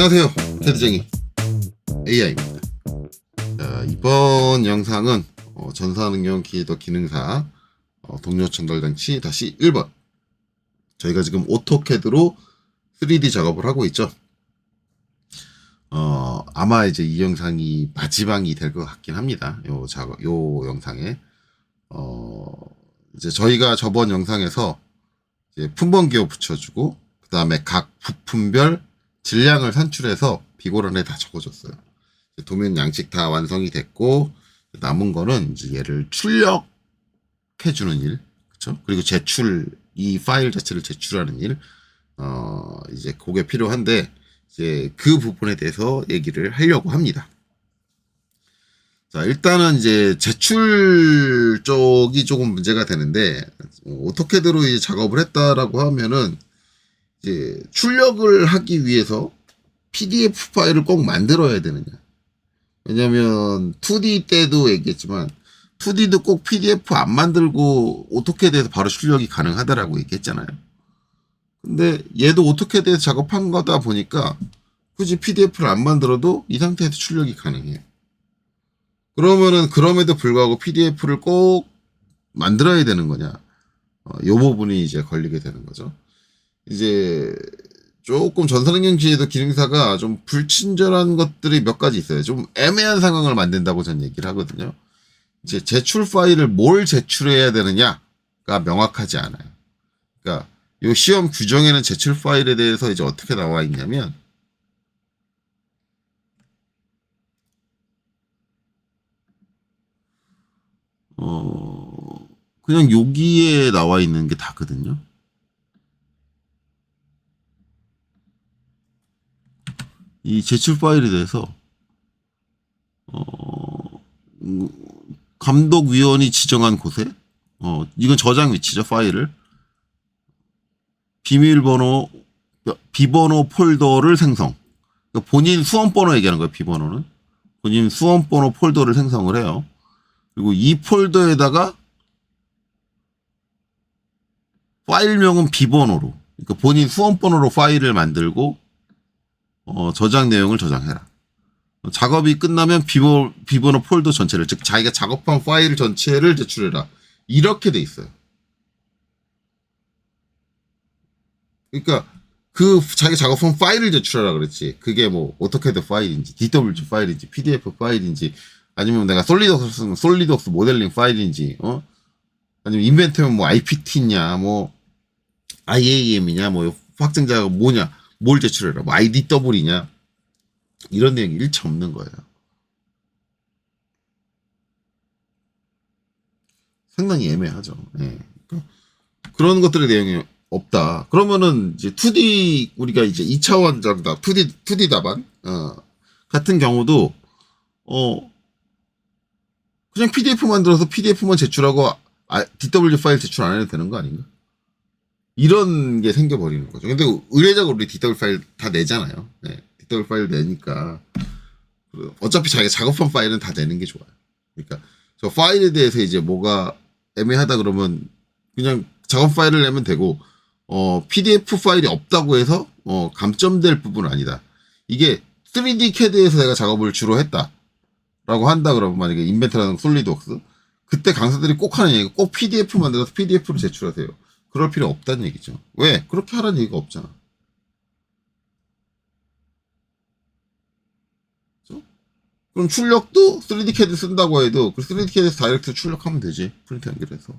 안녕하세요, 테드쟁이 AI입니다. 자, 이번 영상은 전사능용 키더 기능사 동료 전달장치 다시 1번. 저희가 지금 오토캐드로 3D 작업을 하고 있죠. 아마 이제 이 영상이 마지막이 될 것 같긴 합니다. 요 영상에 이제 저희가 저번 영상에서 이제 품번기호 붙여주고 그 다음에 각 부품별 질량을 산출해서 비고란에 다 적어줬어요. 도면 양식 다 완성이 됐고 남은 거는 이제 얘를 출력해주는 일, 그렇죠? 그리고 이 파일 자체를 제출하는 일, 이제 그게 필요한데 이제 그 부분에 대해서 얘기를 하려고 합니다. 자, 일단은 이제 제출 쪽이 조금 문제가 되는데 오토캐드로 이제 작업을 했다라고 하면은 이제 출력을 하기 위해서 PDF 파일을 꼭 만들어야 되느냐. 왜냐면 2D 때도 얘기했지만 2D도 꼭 PDF 안 만들고 오토캐드에서 바로 출력이 가능하다라고 얘기했잖아요. 근데 얘도 오토캐드에서 작업한 거다 보니까 굳이 PDF를 안 만들어도 이 상태에서 출력이 가능해요. 그러면은 그럼에도 불구하고 PDF를 꼭 만들어야 되는 거냐. 이 부분이 이제 걸리게 되는 거죠. 이제 조금 전산응용지에도 기능사가 좀 불친절한 것들이 몇 가지 있어요. 좀 애매한 상황을 만든다고 전 얘기를 하거든요. 이제 제출 파일을 뭘 제출해야 되느냐가 명확하지 않아요. 그러니까 요 시험 규정에는 제출 파일에 대해서 이제 어떻게 나와 있냐면 그냥 여기에 나와 있는 게 다거든요. 이 제출 파일에 대해서 감독위원이 지정한 곳에 이건 저장 위치죠. 파일을 비번호 폴더를 생성. 그러니까 본인 수험번호 얘기하는 거예요. 비번호는 본인 수험번호 폴더를 생성을 해요. 그리고 이 폴더에다가 파일명은 비번호로, 그러니까 본인 수험번호로 파일을 만들고 저장 내용을 저장해라. 작업이 끝나면 비번호 폴더 전체를, 즉 자기가 작업한 파일 전체를 제출해라. 이렇게 돼 있어요. 그러니까 그 자기 작업한 파일을 제출하라 그랬지. 그게 뭐 오토캐드 파일인지 DWG 파일인지 PDF 파일인지 아니면 내가 솔리드웍스 쓰면 솔리드웍스 모델링 파일인지 아니면 인벤트면 뭐 IPT냐 뭐 IAM이냐 뭐 확증자가 뭐냐 뭘 제출해라 뭐 IDW이냐 이런 내용이 일체 없는 거예요. 상당히 애매하죠. 네. 그러니까 그런 것들의 내용이 없다. 그러면은 이제 2D 우리가 이제 2차원 정답 2D 답안 같은 경우도 그냥 PDF 만들어서 PDF만 제출하고 DW 파일 제출 안 해도 되는 거 아닌가? 이런 게 생겨버리는 거죠. 근데 의례적으로 우리 DW 파일 다 내잖아요. 네. DW 파일 내니까 어차피 자기가 작업한 파일은 다 내는 게 좋아요. 그러니까 저 파일에 대해서 이제 뭐가 애매하다 그러면 그냥 작업 파일을 내면 되고 PDF 파일이 없다고 해서 감점될 부분은 아니다. 이게 3D CAD에서 내가 작업을 주로 했다라고 한다 그러면 만약에 인벤트라는 솔리드웍스 그때 강사들이 꼭 하는 얘기가 꼭 PDF 만들어서 PDF로 제출하세요. 그럴 필요 없다는 얘기죠. 왜? 그렇게 하라는 얘기가 없잖아. 그렇죠? 그럼 출력도 3D CAD 쓴다고 해도 그 3D CAD에서 다이렉트 출력하면 되지. 프린트 연결해서.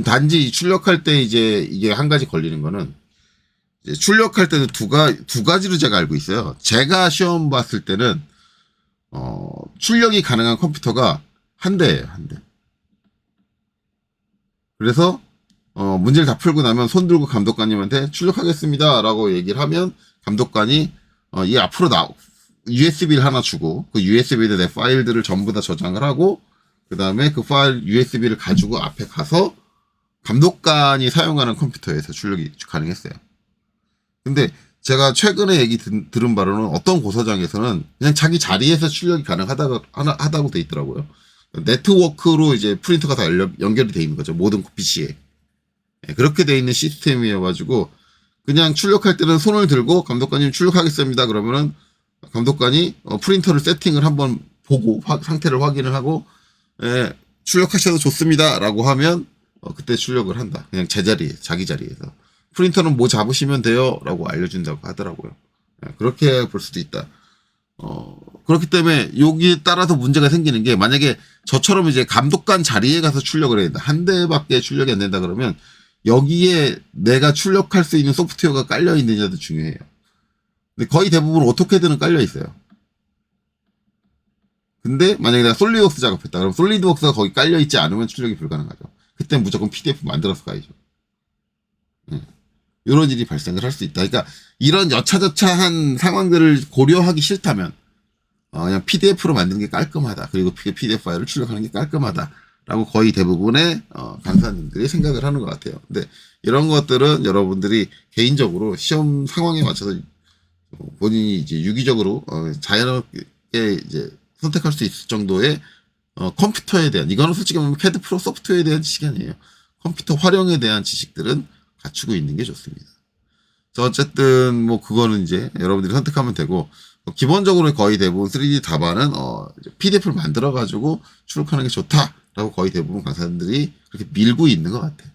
단지 출력할 때 이제 이게 한 가지 걸리는 거는 이제 출력할 때도 두 가지로 제가 알고 있어요. 제가 시험 봤을 때는 출력이 가능한 컴퓨터가 한 대예요, 한 대. 그래서 문제를 다 풀고 나면 손 들고 감독관님한테 출력하겠습니다라고 얘기를 하면 감독관이 이 앞으로 USB를 하나 주고 그 USB에 내 파일들을 전부 다 저장을 하고 그 다음에 그 파일 USB를 가지고 앞에 가서 감독관이 사용하는 컴퓨터에서 출력이 가능했어요. 근데 제가 최근에 얘기 들은 바로는 어떤 고서장에서는 그냥 자기 자리에서 출력이 가능하다고 돼 있더라고요. 네트워크로 이제 프린터가 다 연결이 돼 있는 거죠. 모든 PC에. 그렇게 돼 있는 시스템이어가지고 그냥 출력할 때는 손을 들고 감독관님 출력하겠습니다. 그러면은 감독관이 프린터를 세팅을 한번 보고 상태를 확인을 하고 예, 출력하셔도 좋습니다. 라고 하면 그때 출력을 한다. 그냥 제자리에 자기 자리에서. 프린터는 뭐 잡으시면 돼요. 라고 알려준다고 하더라고요. 예, 그렇게 볼 수도 있다. 그렇기 때문에 여기에 따라서 문제가 생기는 게 만약에 저처럼 이제 감독관 자리에 가서 출력을 해야 된다. 한 대밖에 출력이 안 된다 그러면 여기에 내가 출력할 수 있는 소프트웨어가 깔려 있느냐도 중요해요. 근데 거의 대부분 오토캐드는 깔려 있어요. 근데 만약에 내가 솔리드웍스 작업했다. 그럼 솔리드웍스가 거기 깔려 있지 않으면 출력이 불가능하죠. 그때는 무조건 PDF 만들어서 가야죠. 이런 일이 발생을 할 수 있다. 그러니까 이런 여차저차한 상황들을 고려하기 싫다면 그냥 PDF로 만드는 게 깔끔하다. 그리고 PDF 파일을 출력하는 게 깔끔하다. 라고 거의 대부분의 강사님들이 생각을 하는 것 같아요. 근데 이런 것들은 여러분들이 개인적으로 시험 상황에 맞춰서 본인이 이제 유기적으로 자연스럽게 이제 선택할 수 있을 정도의 컴퓨터에 대한, 이거는 솔직히 보면 캐드 프로 소프트웨어에 대한 지식이 아니에요. 컴퓨터 활용에 대한 지식들은 갖추고 있는 게 좋습니다. 어쨌든 뭐 그거는 이제 여러분들이 선택하면 되고, 기본적으로 거의 대부분 3D 답안은 PDF를 만들어 가지고 출력하는 게 좋다라고 거의 대부분 강사님들이 그렇게 밀고 있는 것 같아요.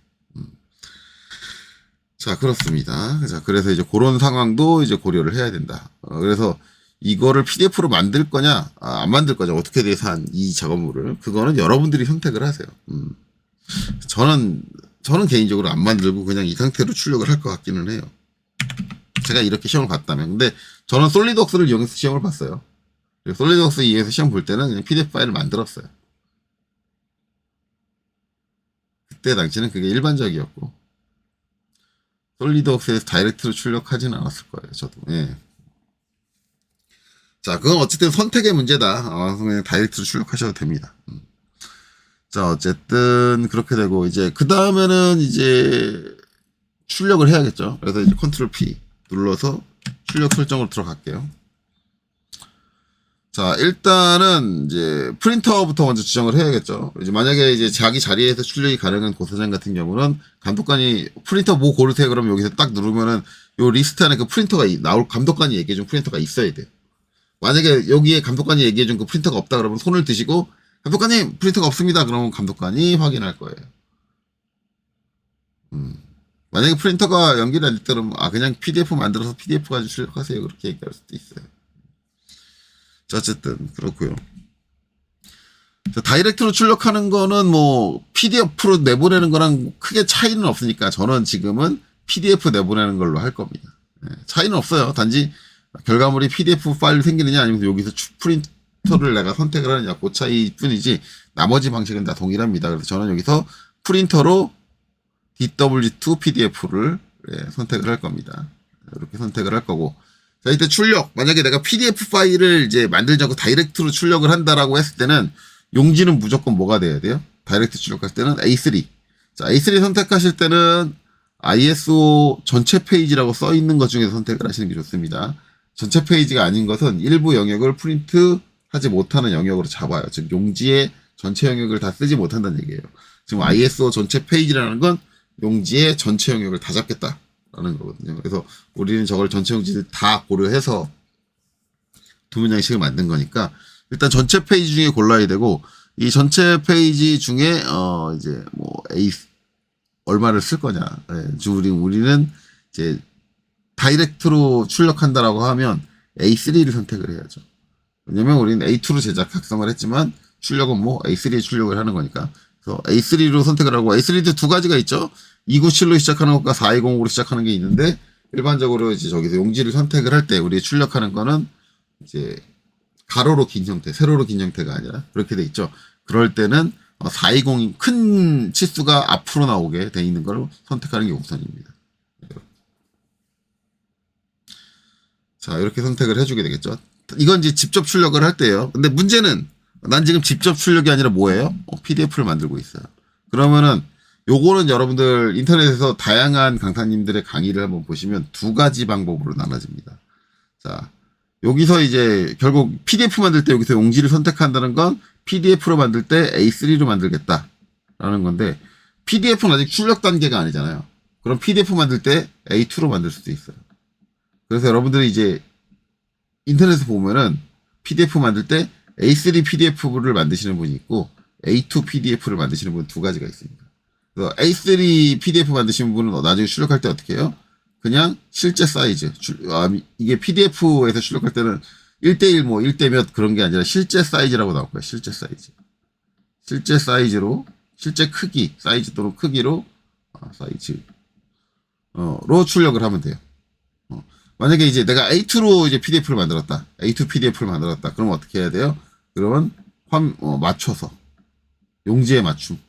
자, 그렇습니다. 자, 그래서 이제 그런 상황도 이제 고려를 해야 된다. 그래서 이거를 PDF로 만들 거냐, 안 만들 거냐, 어떻게 돼서 한 이 작업물을, 그거는 여러분들이 선택을 하세요. 저는 개인적으로 안 만들고 그냥 이 상태로 출력을 할 것 같기는 해요. 제가 이렇게 시험을 봤다면. 근데 저는 솔리드웍스를 이용해서 시험을 봤어요. 솔리드웍스 이용해서 시험 볼 때는 그냥 PDF 파일을 만들었어요. 그때 당시는 그게 일반적이었고, 솔리드웍스에서 다이렉트로 출력하지는 않았을 거예요, 저도. 예. 자, 그건 어쨌든 선택의 문제다. 그냥 다이렉트로 출력하셔도 됩니다. 자, 어쨌든 그렇게 되고, 이제 그 다음에는 이제 출력을 해야겠죠. 그래서 이제 컨트롤 P 눌러서 출력 설정으로 들어갈게요. 자, 일단은 이제 프린터부터 먼저 지정을 해야겠죠. 이제 만약에 이제 자기 자리에서 출력이 가능한 고사장 같은 경우는 감독관이 프린터 뭐 고르세요? 그러면 여기서 딱 누르면은 요 리스트 안에 그 프린터가 나올, 감독관이 얘기해준 프린터가 있어야 돼요. 만약에 여기에 감독관이 얘기해준 그 프린터가 없다 그러면 손을 드시고, 감독관님 프린터가 없습니다. 그러면 감독관이 확인할 거예요. 만약에 프린터가 연결이 안 됐다 그러면 그냥 PDF 만들어서 PDF 가지고 출력하세요. 그렇게 얘기할 수도 있어요. 자, 어쨌든 그렇고요. 자, 다이렉트로 출력하는 거는 뭐 PDF로 내보내는 거랑 크게 차이는 없으니까 저는 지금은 PDF 내보내는 걸로 할 겁니다. 네, 차이는 없어요. 단지 결과물이 PDF 파일로 생기느냐 아니면 여기서 프린터를 내가 선택을 하느냐, 그 차이 뿐이지 나머지 방식은 다 동일합니다. 그래서 저는 여기서 프린터로 DW2 PDF를 선택을 할 겁니다. 이렇게 선택을 할 거고, 자, 이때 출력. 만약에 내가 PDF 파일을 이제 만들지 않고 다이렉트로 출력을 한다라고 했을 때는 용지는 무조건 뭐가 돼야 돼요? 다이렉트 출력할 때는 A3. 자, A3 선택하실 때는 ISO 전체 페이지라고 써 있는 것 중에서 선택을 하시는 게 좋습니다. 전체 페이지가 아닌 것은 일부 영역을 프린트 하지 못하는 영역으로 잡아요. 즉, 용지의 전체 영역을 다 쓰지 못한다는 얘기예요. 지금 ISO 전체 페이지라는 건 용지의 전체 영역을 다 잡겠다라는 거거든요. 그래서 우리는 저걸 전체 용지를 다 고려해서 도면 양식을 만든 거니까 일단 전체 페이지 중에 골라야 되고, 이 전체 페이지 중에 이제 뭐 얼마를 쓸 거냐. 우리는 이제 다이렉트로 출력한다라고 하면 A3를 선택을 해야죠. 왜냐면 우리는 A2로 작성을 했지만 출력은 뭐 A3에 출력을 하는 거니까. 그래서 A3로 선택을 하고, A3도 두 가지가 있죠. 297로 시작하는 것과 4205로 시작하는 게 있는데, 일반적으로 이제 저기서 용지를 선택을 할 때 우리 출력하는 거는 이제 가로로 긴 형태, 세로로 긴 형태가 아니라 그렇게 돼 있죠. 그럴 때는 420 큰 치수가 앞으로 나오게 돼 있는 걸 선택하는 게 우선입니다. 자, 이렇게 선택을 해주게 되겠죠. 이건 이제 직접 출력을 할 때예요. 근데 문제는 난 지금 직접 출력이 아니라 뭐예요? PDF를 만들고 있어요. 그러면은 요거는 여러분들 인터넷에서 다양한 강사님들의 강의를 한번 보시면 두 가지 방법으로 나눠집니다. 자, 여기서 이제 결국 PDF 만들 때 여기서 용지를 선택한다는 건 PDF로 만들 때 A3로 만들겠다라는 건데, PDF는 아직 출력 단계가 아니잖아요. 그럼 PDF 만들 때 A2로 만들 수도 있어요. 그래서 여러분들이 이제 인터넷에 보면은 PDF 만들 때 A3 PDF를 만드시는 분이 있고 A2 PDF를 만드시는 분 두 가지가 있습니다. 그래서 A3 PDF 만드시는 분은 나중에 출력할 때 어떻게 해요? 그냥 실제 사이즈. 이게 PDF에서 출력할 때는 1대1 뭐 1대 몇 그런 게 아니라 실제 사이즈라고 나올 거예요. 실제 사이즈. 실제 사이즈로, 실제 크기, 사이즈 또는 크기로, 로 출력을 하면 돼요. 만약에 이제 내가 A2로 이제 PDF를 만들었다. A2 PDF를 만들었다. 그러면 어떻게 해야 돼요? 그러면 맞춰서. 용지에 맞춤.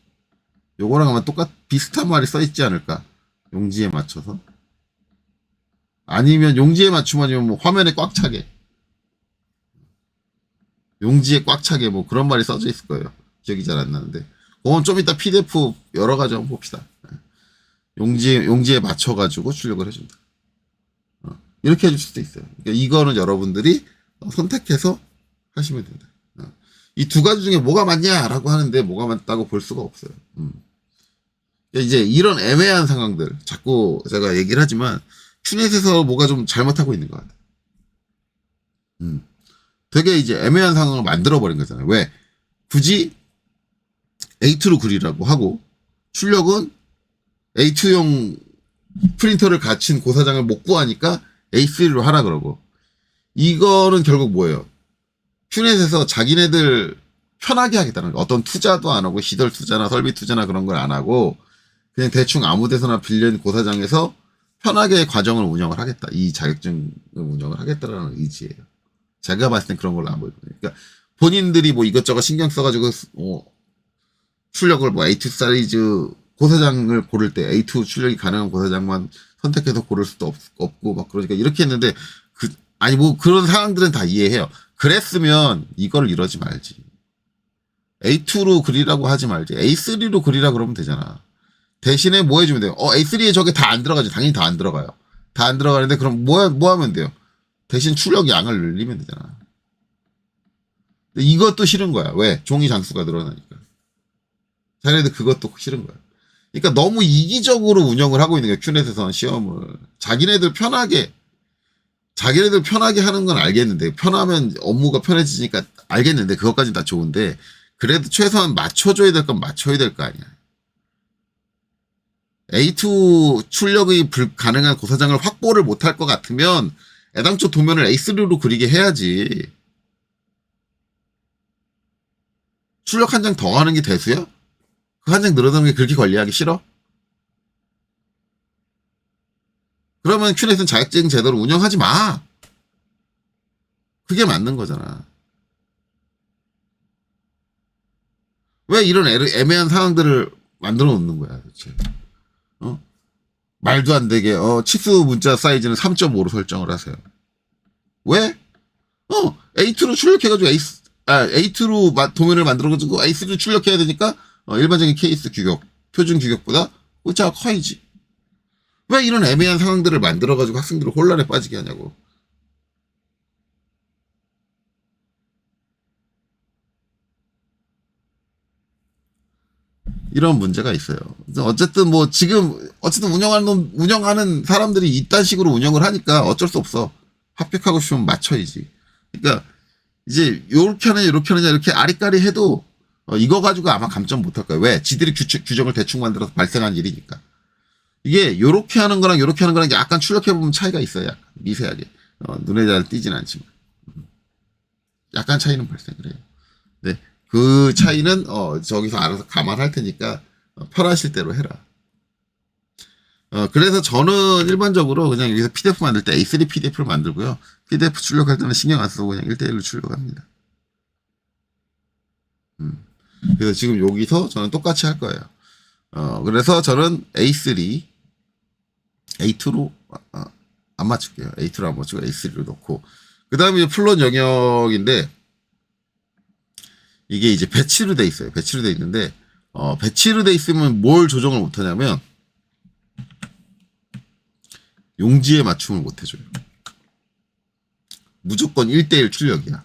요거랑 아마 비슷한 말이 써 있지 않을까? 용지에 맞춰서. 아니면 용지에 맞춤 아니면 뭐 화면에 꽉 차게. 용지에 꽉 차게 뭐 그런 말이 써져 있을 거예요. 기억이 잘 안 나는데. 그건 좀 이따 PDF 여러 가지 한번 봅시다. 용지에 맞춰가지고 출력을 해준다. 이렇게 해줄 수도 있어요. 그러니까 이거는 여러분들이 선택해서 하시면 된다. 이 두 가지 중에 뭐가 맞냐라고 하는데 뭐가 맞다고 볼 수가 없어요. 이제 이런 애매한 상황들 자꾸 제가 얘기를 하지만 큐넷에서 뭐가 좀 잘못하고 있는 것 같아요. 되게 이제 애매한 상황을 만들어버린 거잖아요. 왜? 굳이 A2로 그리라고 하고 출력은 A2용 프린터를 갖춘 고사장을 못 구하니까 A3로 하라 그러고 이거는 결국 뭐예요? 큐넷에서 자기네들 편하게 하겠다는 거예요. 어떤 투자도 안 하고 시설 투자나 설비 투자나 그런 걸 안 하고 그냥 대충 아무 데서나 빌린 고사장에서 편하게 과정을 운영을 하겠다. 이 자격증을 운영을 하겠다라는 의지예요. 제가 봤을 땐 그런 걸로 안 보이거든요. 그러니까 본인들이 뭐 이것저것 신경 써가지고 출력을 뭐 A2 사이즈 고사장을 고를 때 A2 출력이 가능한 고사장만 선택해서 고를 수도 없고 막 그러니까 이렇게 했는데 아니 뭐 그런 상황들은 다 이해해요. 그랬으면 이걸 이러지 말지. A2로 그리라고 하지 말지. A3로 그리라 그러면 되잖아. 대신에 뭐 해주면 돼요? A3에 저게 다 안 들어가죠. 당연히 다 안 들어가요. 다 안 들어가는데 그럼 뭐 하면 돼요? 대신 출력 양을 늘리면 되잖아. 근데 이것도 싫은 거야. 왜? 종이 장수가 늘어나니까. 자네들 그것도 싫은 거야. 그러니까 너무 이기적으로 운영을 하고 있는 거야. 큐넷에서는 시험을. 자기네들 편하게 하는 건 알겠는데, 편하면 업무가 편해지니까 알겠는데, 그것까지는 다 좋은데, 그래도 최소한 맞춰줘야 될 건 맞춰야 될 거 아니야. A2 출력이 불가능한 고사장을 확보를 못할 것 같으면, 애당초 도면을 A3로 그리게 해야지. 출력 한 장 더 하는 게 대수야? 그 한 장 늘어나는 게 그렇게 관리하기 싫어? 그러면 큐넷은 자격증 제대로 운영하지 마. 그게 맞는 거잖아. 왜 이런 애매한 상황들을 만들어 놓는 거야, 도대체. 말도 안 되게, 치수 문자 사이즈는 3.5로 설정을 하세요. 왜? A2로 출력해가지고 A2로 도면을 만들어가지고 A3로 출력해야 되니까, 일반적인 케이스 규격, 표준 규격보다 오차가 커야지. 왜 이런 애매한 상황들을 만들어가지고 학생들을 혼란에 빠지게 하냐고. 이런 문제가 있어요. 어쨌든 운영하는 사람들이 이딴 식으로 운영을 하니까 어쩔 수 없어. 합격하고 싶으면 맞춰야지. 그러니까 이제 요렇게 하느냐 이렇게 하느냐 이렇게 아리까리 해도 이거 가지고 아마 감점 못할 거예요. 왜? 지들이 규정을 대충 만들어서 발생한 일이니까. 이게 요렇게 하는 거랑 요렇게 하는 거랑 약간 출력해보면 차이가 있어요. 약간 미세하게. 눈에 잘 띄진 않지만. 약간 차이는 발생을 해요. 네. 그 차이는 저기서 알아서 감안할 테니까 편하실 대로 해라. 그래서 저는 일반적으로 그냥 여기서 PDF 만들 때 A3 PDF를 만들고요. PDF 출력할 때는 신경 안 쓰고 그냥 1대1로 출력합니다. 그래서 지금 여기서 저는 똑같이 할 거예요. 그래서 저는 A3, A2로 안 맞출게요. A2로 안 맞추고 A3로 넣고 그 다음에 플롯 영역인데 이게 이제 배치로 돼 있어요. 배치로 돼 있는데 배치로 돼 있으면 뭘 조정을 못 하냐면 용지에 맞춤을 못 해줘요. 무조건 1대1 출력이야.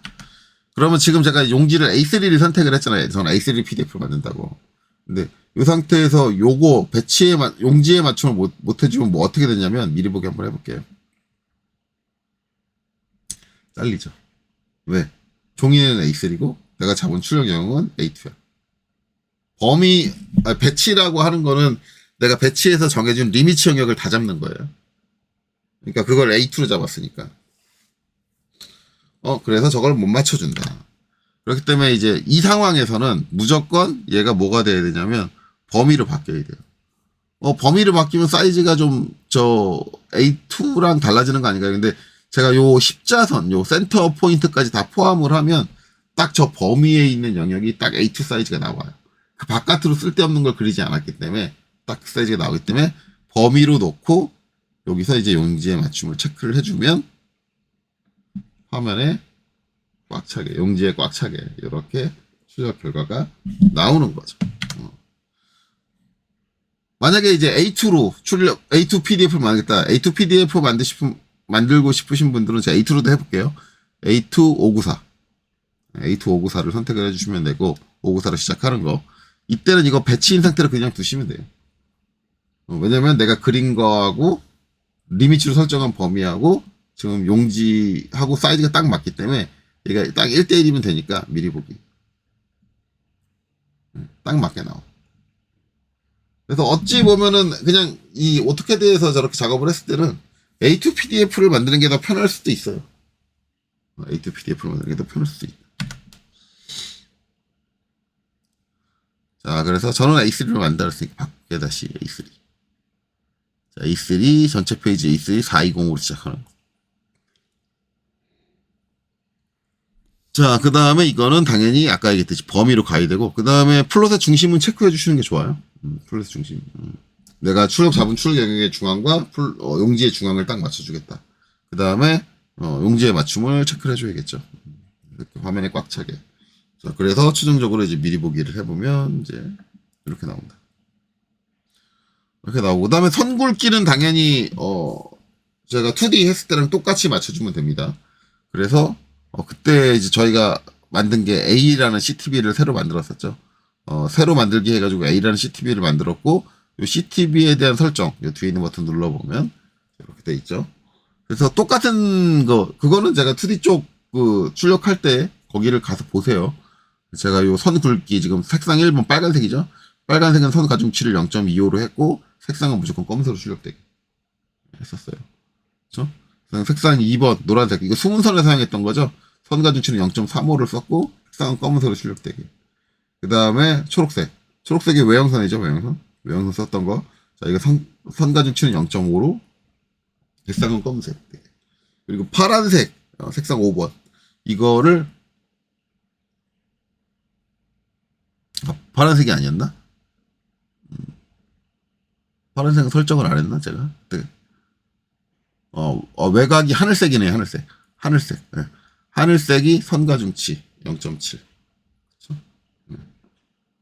그러면 지금 제가 용지를 A3를 선택을 했잖아요. 저는 A3 PDF를 만든다고. 근데 이 상태에서 요거 용지에 맞춤을 못 해주면 뭐 어떻게 되냐면 미리 보기 한번 해볼게요. 잘리죠. 왜? 종이는 A3고 내가 잡은 출력 영역은 A2야. 배치라고 하는 거는 내가 배치해서 정해준 리미트 영역을 다 잡는 거예요. 그러니까 그걸 A2로 잡았으니까. 그래서 저걸 못 맞춰준다. 그렇기 때문에 이제 이 상황에서는 무조건 얘가 뭐가 돼야 되냐면 범위로 바뀌어야 돼요. 범위로 바뀌면 사이즈가 좀 A2랑 달라지는 거 아닌가요? 근데 제가 요 십자선, 요 센터 포인트까지 다 포함을 하면 딱 저 범위에 있는 영역이 딱 A2 사이즈가 나와요. 그 바깥으로 쓸데없는 걸 그리지 않았기 때문에 딱 그 사이즈가 나오기 때문에 범위로 놓고 여기서 이제 용지에 맞춤을 체크를 해주면 화면에 꽉 차게, 용지에 꽉 차게 이렇게 출력 결과가 나오는 거죠. 만약에 이제 A2로 A2 PDF를 만들겠다. A2 PDF 만들고 싶으신 분들은 제가 A2로도 해볼게요. A2 594. A2 594를 선택을 해주시면 되고, 594로 시작하는 거. 이때는 이거 배치인 상태로 그냥 두시면 돼요. 왜냐면 내가 그린 거하고, 리미치로 설정한 범위하고, 지금 용지하고 사이즈가 딱 맞기 때문에, 얘가 딱 1대1이면 되니까 미리 보기. 딱 맞게 나와. 그래서 어찌 보면은 그냥 이 오토캐드에서 저렇게 작업을 했을 때는 A2 PDF를 만드는 게 더 편할 수도 있어요. A2 PDF를 만드는 게 더 편할 수도 있다. 자, 그래서 저는 A3를 만들었으니까 바꾸게 다시 A3. 자, A3 전체 페이지 A3 420으로 시작하는 거. 자, 그 다음에 이거는 당연히 아까 얘기했듯이 범위로 가야 되고, 그 다음에 플롯의 중심은 체크해 주시는 게 좋아요. 플롯의 중심. 내가 잡은 출력 영역의 중앙과 용지의 중앙을 딱 맞춰주겠다. 그 다음에 용지의 맞춤을 체크를 해줘야겠죠. 이렇게 화면에 꽉 차게. 자, 그래서 최종적으로 이제 미리 보기를 해보면 이제 이렇게 나온다. 이렇게 나오고, 그 다음에 선 굵기는 당연히 제가 2D 했을 때랑 똑같이 맞춰주면 됩니다. 그래서 그때 이제 저희가 만든 게 A라는 CTB를 새로 만들었었죠. 새로 만들기 해가지고 A라는 CTB를 만들었고, 이 CTB에 대한 설정, 이 뒤에 있는 버튼 눌러보면 이렇게 돼 있죠. 그래서 똑같은 그거는 제가 2D 쪽 출력할 때 거기를 가서 보세요. 제가 요 선 굵기 지금 색상 1번 빨간색이죠. 빨간색은 선 가중치를 0.25로 했고, 색상은 무조건 검은색으로 출력되게 했었어요. 그렇죠? 색상 2번 노란색, 이거 수문선에 사용했던 거죠. 선 가중치는 0.35를 썼고, 색상은 검은색으로 출력되게. 그 다음에 초록색이 외형선이죠. 외형선 썼던 거. 자, 이거 선 가중치는 0.5로, 색상은 검은색. 그리고 파란색, 색상 5번. 이거를, 파란색이 아니었나? 파란색은 설정을 안 했나, 제가? 네. 외곽이 하늘색이네요, 하늘색. 네. 하늘색이 선가중치 0.7. 그렇죠? 네.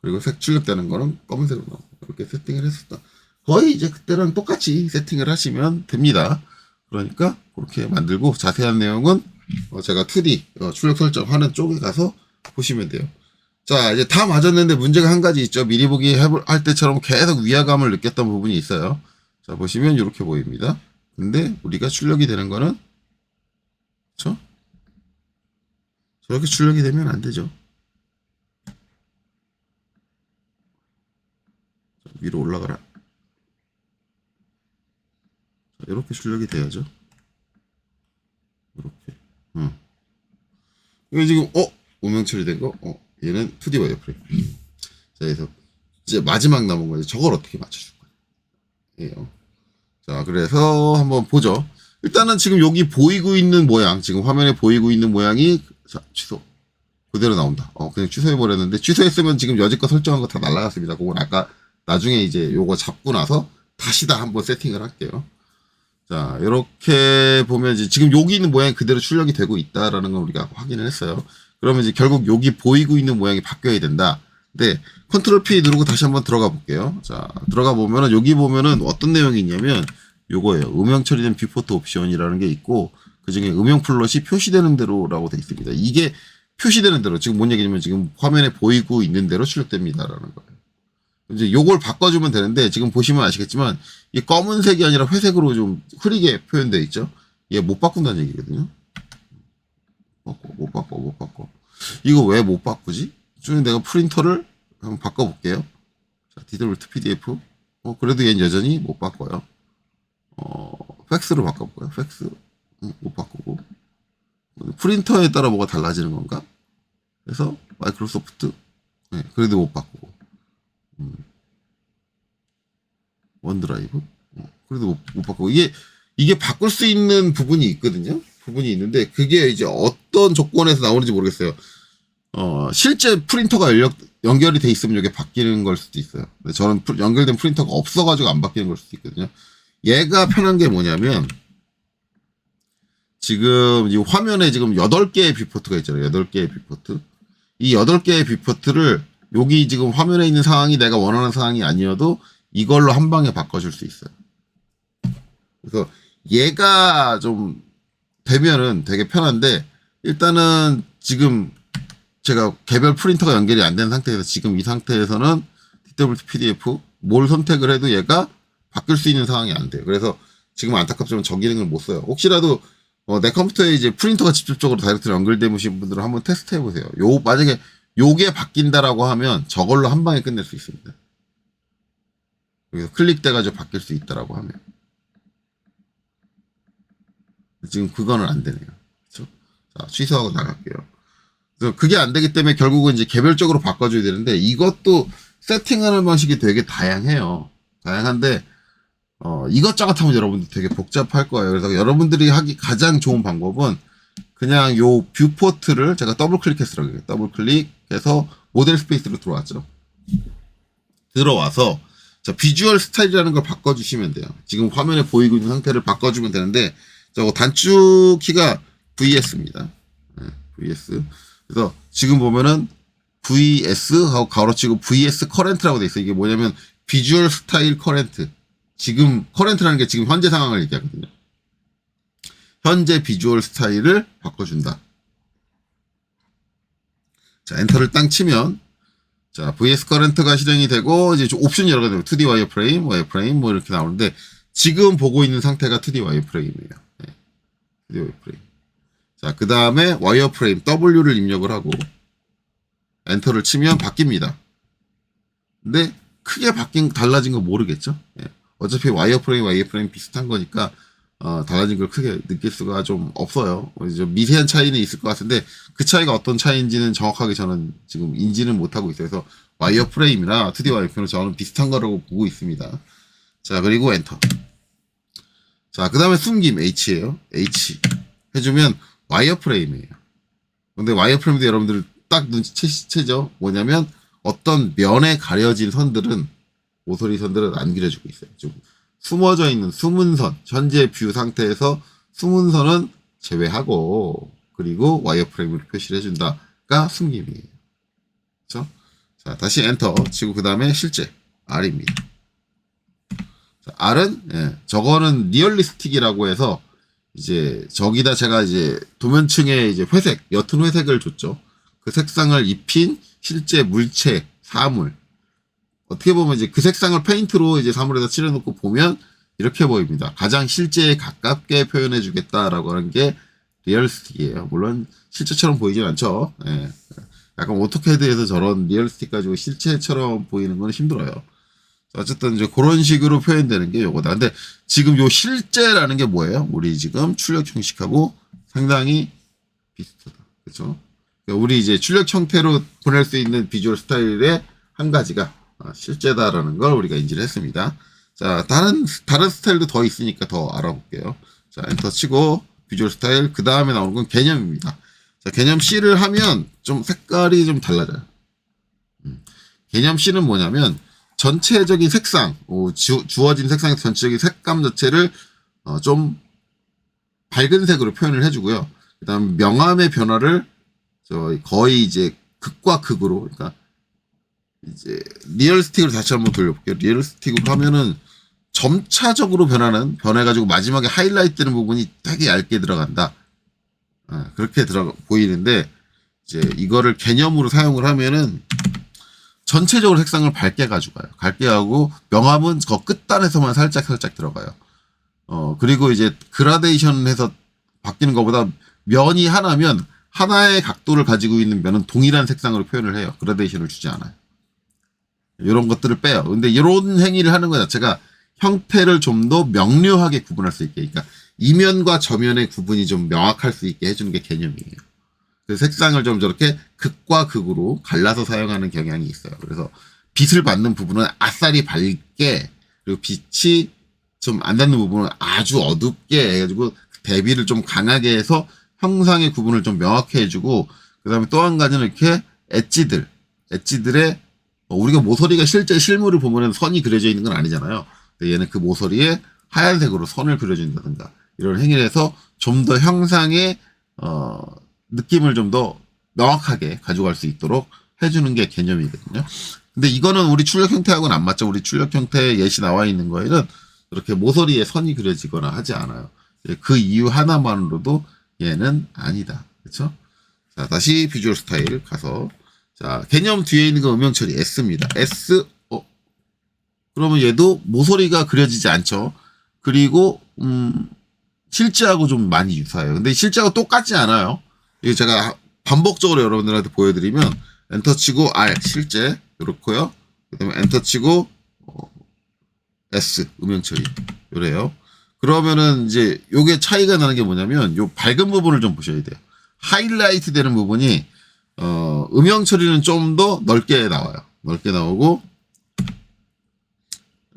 그리고 색 출력되는 거는 검은색으로 나오고, 이렇게 세팅을 했었다. 거의 이제 그때랑 똑같이 세팅을 하시면 됩니다. 그러니까 그렇게 만들고, 자세한 내용은 제가 2D 출력 설정하는 쪽에 가서 보시면 돼요. 자, 이제 다 맞았는데 문제가 한 가지 있죠. 미리 보기 할 때처럼 계속 위화감을 느꼈던 부분이 있어요. 자, 보시면 이렇게 보입니다. 근데 우리가 출력이 되는 거는, 그쵸? 저렇게 출력이 되면 안 되죠. 자, 위로 올라가라. 자, 이렇게 출력이 돼야죠. 이렇게. 이거 지금, 오명 처리된 거? 얘는 2D 와이어프레임. 자, 그래서 이제 마지막 남은 거죠. 저걸 어떻게 맞춰줄 거예요. 자, 그래서 한번 보죠. 일단은 지금 여기 보이고 있는 모양, 지금 화면에 보이고 있는 모양이, 자, 취소. 그대로 나온다. 그냥 취소해버렸는데, 취소했으면 지금 여지껏 설정한 거 다 날라갔습니다. 그건 아까 나중에 이제 요거 잡고 나서 다시 다 한번 세팅을 할게요. 자, 이렇게 보면 이제 지금 여기 있는 모양이 그대로 출력이 되고 있다라는 걸 우리가 확인을 했어요. 그러면 이제 결국 여기 보이고 있는 모양이 바뀌어야 된다. 근데 컨트롤 P 누르고 다시 한번 들어가 볼게요. 자, 들어가 보면은 여기 보면은 어떤 내용이 있냐면 요거예요. 음영 처리된 뷰포트 옵션이라는 게 있고, 그 중에 음영 플롯이 표시되는 대로라고 되어 있습니다. 이게 표시되는 대로, 지금 뭔 얘기냐면 지금 화면에 보이고 있는 대로 출력됩니다라는 거예요. 이제 요걸 바꿔주면 되는데, 지금 보시면 아시겠지만, 이 검은색이 아니라 회색으로 좀 흐리게 표현되어 있죠? 얘 못 바꾼다는 얘기거든요. 못 바꿔. 이거 왜 못 바꾸지? 좀 내가 프린터를 한번 바꿔볼게요. 자, DW2PDF. 그래도 얘는 여전히 못 바꿔요. 팩스로 바꿔볼까요? 팩스. 못 바꾸고. 프린터에 따라 뭐가 달라지는 건가? 그래서 마이크로소프트. 네, 그래도 못 바꾸고. 원드라이브. 그래도 못 바꾸고. 이게 바꿀 수 있는 부분이 있거든요. 부분이 있는데, 그게 이제 어떤 조건에서 나오는지 모르겠어요. 실제 프린터가 연결이 돼 있으면 이게 바뀌는 걸 수도 있어요. 근데 저는 연결된 프린터가 없어가지고 안 바뀌는 걸 수도 있거든요. 얘가 편한 게 뭐냐면, 지금 이 화면에 지금 8개의 뷰포트가 있잖아요. 8개의 뷰포트. 이 8개의 뷰포트를 여기 지금 화면에 있는 상황이 내가 원하는 상황이 아니어도 이걸로 한 방에 바꿔줄 수 있어요. 그래서 얘가 좀 되면은 되게 편한데, 일단은 지금 제가 개별 프린터가 연결이 안 된 상태에서 지금 이 상태에서는 DW2PDF 뭘 선택을 해도 얘가 바뀔 수 있는 상황이 안 돼요. 그래서 지금 안타깝지만 저 기능을 못 써요. 혹시라도 내 컴퓨터에 이제 프린터가 직접적으로 다이렉트로 연결되신 분들은 한번 테스트 해보세요. 만약에 요게 바뀐다라고 하면 저걸로 한 방에 끝낼 수 있습니다. 여기서 클릭돼가지고 바뀔 수 있다라고 하면. 지금 그거는 안 되네요. 그렇죠? 자, 취소하고 나갈게요. 그래서 그게 안 되기 때문에 결국은 이제 개별적으로 바꿔줘야 되는데, 이것도 세팅하는 방식이 되게 다양해요. 다양한데, 이것저것 하면 여러분들 되게 복잡할 거예요. 그래서 여러분들이 하기 가장 좋은 방법은 그냥 요 뷰포트를 제가 더블 클릭했으라고 해요. 더블 클릭해서 모델 스페이스로 들어왔죠. 들어와서 자, 비주얼 스타일이라는 걸 바꿔주시면 돼요. 지금 화면에 보이고 있는 상태를 바꿔주면 되는데, 저거 단축키가 VS입니다. 네, VS. 그래서 지금 보면은 VS 하고 가로치고 VS 커렌트라고 돼 있어요. 이게 뭐냐면 비주얼 스타일 커렌트. 지금 커렌트라는 게 지금 현재 상황을 얘기하거든요. 현재 비주얼 스타일을 바꿔준다. 자, 엔터를 땅 치면 자, VS 커렌트가 실행이 되고 이제 옵션이 여러 가지 2D 와이어프레임, 와이어프레임 뭐 이렇게 나오는데, 지금 보고 있는 상태가 2D 와이어프레임이에요. 네. 2D 와이어프레임. 자, 그 다음에 와이어프레임 W를 입력을 하고 엔터를 치면 바뀝니다. 근데 크게 달라진 거 모르겠죠? 예. 어차피 와이어프레임 비슷한 거니까 달라진 걸 크게 느낄 수가 좀 없어요. 좀 미세한 차이는 있을 것 같은데, 그 차이가 어떤 차이인지는 정확하게 저는 지금 인지는 못하고 있어요. 그래서 와이어프레임이나 2D 와이어프레임 저는 비슷한 거라고 보고 있습니다. 자, 그리고 엔터. 자, 그 다음에 숨김 H예요. H 해주면 와이어프레임이에요. 근데 와이어프레임도 여러분들 딱 눈치채죠? 뭐냐면 어떤 면에 가려진 선들은, 모서리 선들은 안 그려주고 있어요. 좀 숨어져 있는 숨은 선, 현재 뷰 상태에서 숨은 선은 제외하고, 그리고 와이어프레임으로 표시를 해준다가 숨김이에요. 그렇죠? 자, 다시 엔터 치고 그 다음에 실제 R입니다. 자, R은 저거는 리얼리스틱이라고 해서 이제 저기다 제가 이제 도면층에 이제 회색, 옅은 회색을 줬죠. 그 색상을 입힌 실제 물체, 사물. 어떻게 보면 이제 그 색상을 페인트로 이제 사물에다 칠해놓고 보면 이렇게 보입니다. 가장 실제에 가깝게 표현해주겠다라고 하는 게 리얼리스틱이에요. 물론 실제처럼 보이진 않죠. 예. 약간 오토캐드에서 저런 리얼리스틱 가지고 실체처럼 보이는 건 힘들어요. 어쨌든 이제 그런 식으로 표현되는 게 요거다. 근데 지금 요 실제라는 게 뭐예요? 우리 지금 출력 형식하고 상당히 비슷하다. 그렇죠? 우리 이제 출력 형태로 보낼 수 있는 비주얼 스타일의 한 가지가 실제다라는 걸 우리가 인지를 했습니다. 자, 다른 스타일도 더 있으니까 더 알아볼게요. 자, 엔터 치고 비주얼 스타일, 그 다음에 나오는 건 개념입니다. 자, 개념 C를 하면 좀 색깔이 좀 달라져요. 개념 C는 뭐냐면 전체적인 색상, 주어진 색상의 전체적인 색감 자체를 좀 밝은 색으로 표현을 해주고요. 그 다음 명암의 변화를 거의 이제 극과 극으로, 그러니까 이제 리얼스틱으로 다시 한번 돌려볼게요. 리얼스틱으로 하면은 점차적으로 변해가지고 마지막에 하이라이트 되는 부분이 되게 얇게 들어간다. 그렇게 보이는데, 이제 이거를 개념으로 사용을 하면은 전체적으로 색상을 밝게 가져가요. 밝게 하고 명암은 그 끝단에서만 살짝 들어가요. 그리고 이제 그라데이션해서 바뀌는 것보다 면이 하나면 하나의 각도를 가지고 있는 면은 동일한 색상으로 표현을 해요. 그라데이션을 주지 않아요. 이런 것들을 빼요. 근데 이런 행위를 하는 것 자체가 형태를 좀 더 명료하게 구분할 수 있게, 그러니까 이면과 저면의 구분이 좀 명확할 수 있게 해주는 게 개념이에요. 그래서 색상을 좀 저렇게 극과 극으로 갈라서 사용하는 경향이 있어요. 그래서 빛을 받는 부분은 아싸리 밝게, 그리고 빛이 좀 안 닿는 부분은 아주 어둡게 해가지고 대비를 좀 강하게 해서 형상의 구분을 좀 명확히 해주고, 그 다음에 또 한 가지는 이렇게 엣지들의 우리가 모서리가 실제 실물을 보면 선이 그려져 있는 건 아니잖아요. 근데 얘는 그 모서리에 하얀색으로 선을 그려준다든가 이런 행위를 해서 좀 더 형상의 느낌을 좀 더 명확하게 가져갈 수 있도록 해주는 게 개념이거든요. 근데 이거는 우리 출력 형태하고는 안 맞죠. 우리 출력 형태 예시 나와 있는 거에는 이렇게 모서리에 선이 그려지거나 하지 않아요. 그 이유 하나만으로도 얘는 아니다. 그렇죠? 자, 다시 비주얼 스타일 가서, 자, 개념 뒤에 있는 거 음영 처리 S입니다. S. 그러면 얘도 모서리가 그려지지 않죠. 그리고 실제하고 좀 많이 유사해요. 근데 실제하고 똑같지 않아요. 이거 제가 반복적으로 여러분들한테 보여드리면 엔터 치고 R 실제 이렇고요. 그다음에 엔터 치고 S 음영 처리 요래요. 그러면은 이제 요게 차이가 나는 게 뭐냐면 요 밝은 부분을 좀 보셔야 돼요. 하이라이트 되는 부분이 음영 처리는 좀 더 넓게 나와요. 넓게 나오고,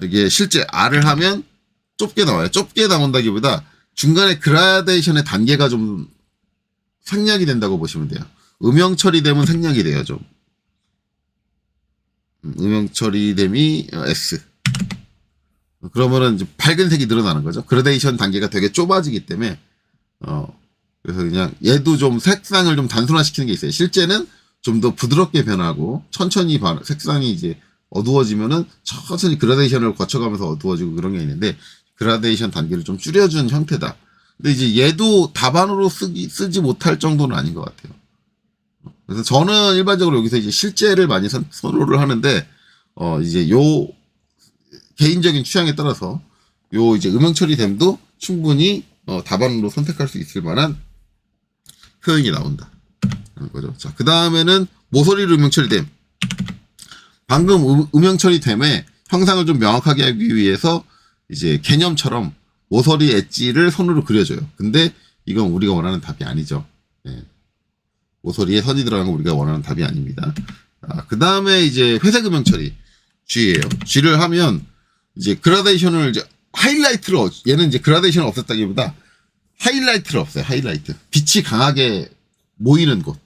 이게 실제 R을 하면 좁게 나와요. 좁게 나온다기보다 중간에 그라데이션의 단계가 좀 생략이 된다고 보시면 돼요. 음영 처리되면 생략이 돼요, 좀. 음영 처리됨이 S. 그러면은 이제 밝은 색이 늘어나는 거죠. 그라데이션 단계가 되게 좁아지기 때문에, 그래서 그냥 얘도 좀 색상을 좀 단순화시키는 게 있어요. 실제는 좀 더 부드럽게 변하고, 천천히 색상이 이제 어두워지면은 천천히 그라데이션을 거쳐가면서 어두워지고 그런 게 있는데, 그라데이션 단계를 좀 줄여준 형태다. 근데 이제 얘도 답안으로 쓰지 못할 정도는 아닌 것 같아요. 그래서 저는 일반적으로 여기서 이제 실제를 많이 선호를 하는데, 이제 요 개인적인 취향에 따라서 요 이제 음영 처리됨도 충분히 답안으로 선택할 수 있을 만한 표현이 나온다. 하는 거죠. 자, 그 다음에는 모서리로 음영 처리됨. 방금 음영 처리됨에 형상을 좀 명확하게 하기 위해서 이제 개념처럼 모서리 엣지를 손으로 그려줘요. 근데 이건 우리가 원하는 답이 아니죠. 네. 모서리에 선이 들어가는 건 우리가 원하는 답이 아닙니다. 그 다음에 이제 회색 음영 처리 G예요. G를 하면 이제 그라데이션을 이제 하이라이트를, 얘는 이제 그라데이션을 없앴다기보다 하이라이트를 없어요. 하이라이트. 빛이 강하게 모이는 곳.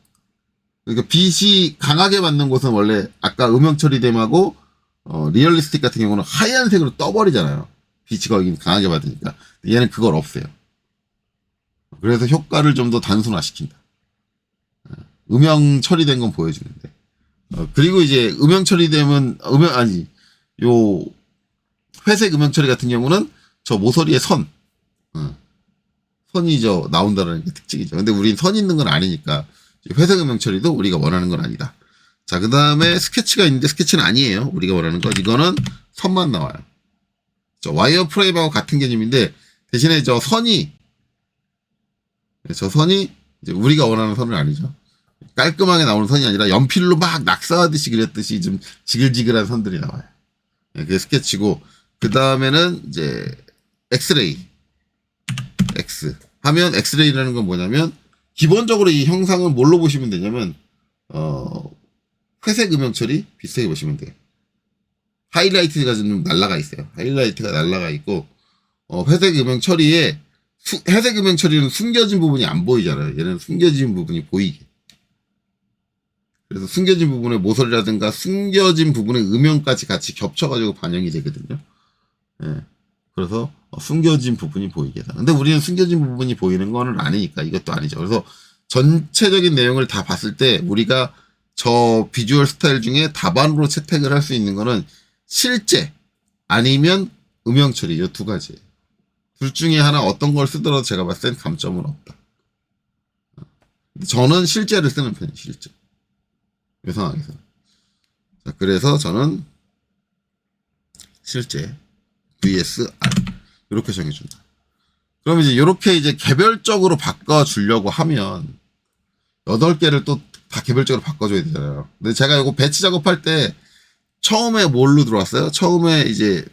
그러니까 빛이 강하게 받는 곳은 원래 아까 음영 처리됨하고 리얼리스틱 같은 경우는 하얀색으로 떠버리잖아요. 빛이 거긴 강하게 받으니까. 얘는 그걸 없애요. 그래서 효과를 좀 더 단순화시킨다. 음영 처리된 건 보여주는데. 그리고 이제 음영 처리되면 요 회색 음영 처리 같은 경우는 저 모서리에 선이 나온다는 게 특징이죠. 근데 우린 선 있는 건 아니니까 회색 음영 처리도 우리가 원하는 건 아니다. 자, 그 다음에 스케치가 있는데 스케치는 아니에요. 우리가 원하는 거. 이거는 선만 나와요. 저 와이어 프레임하고 같은 개념인데 대신에 저 선이 이제 우리가 원하는 선은 아니죠. 깔끔하게 나오는 선이 아니라 연필로 막 낙서하듯이 그렸듯이 좀 지글지글한 선들이 나와요. 그게 스케치고, 그 다음에는 이제 엑스레이. X 하면 엑스레이라는 건 뭐냐면 기본적으로 이 형상을 뭘로 보시면 되냐면 회색 음영 처리 비슷하게 보시면 돼요. 하이라이트가 좀 날라가 있어요. 하이라이트가 날라가 있고 회색 음영 처리에 회색 음영 처리는 숨겨진 부분이 안 보이잖아요. 얘는 숨겨진 부분이 보이게. 그래서 숨겨진 부분의 모서리라든가 숨겨진 부분의 음영까지 같이 겹쳐가지고 반영이 되거든요. 예. 그래서 숨겨진 부분이 보이게 하다. 근데 우리는 숨겨진 부분이 보이는 거는 아니니까 이것도 아니죠. 그래서 전체적인 내용을 다 봤을 때 우리가 저 비주얼 스타일 중에 답안으로 채택을 할 수 있는 거는 실제 아니면 음영 처리 이 두 가지예요. 둘 중에 하나 어떤 걸 쓰더라도 제가 봤을 땐 감점은 없다. 저는 실제를 쓰는 편이에요. 실제. 이 상황에서. 자, 그래서 저는 실제 VSR 이렇게 정해준다. 그럼 이제 이렇게 이제 개별적으로 바꿔주려고 하면 8개를 또 다 개별적으로 바꿔줘야 되잖아요. 근데 제가 이거 배치 작업할 때 처음에 뭘로 들어왔어요? 처음에 이제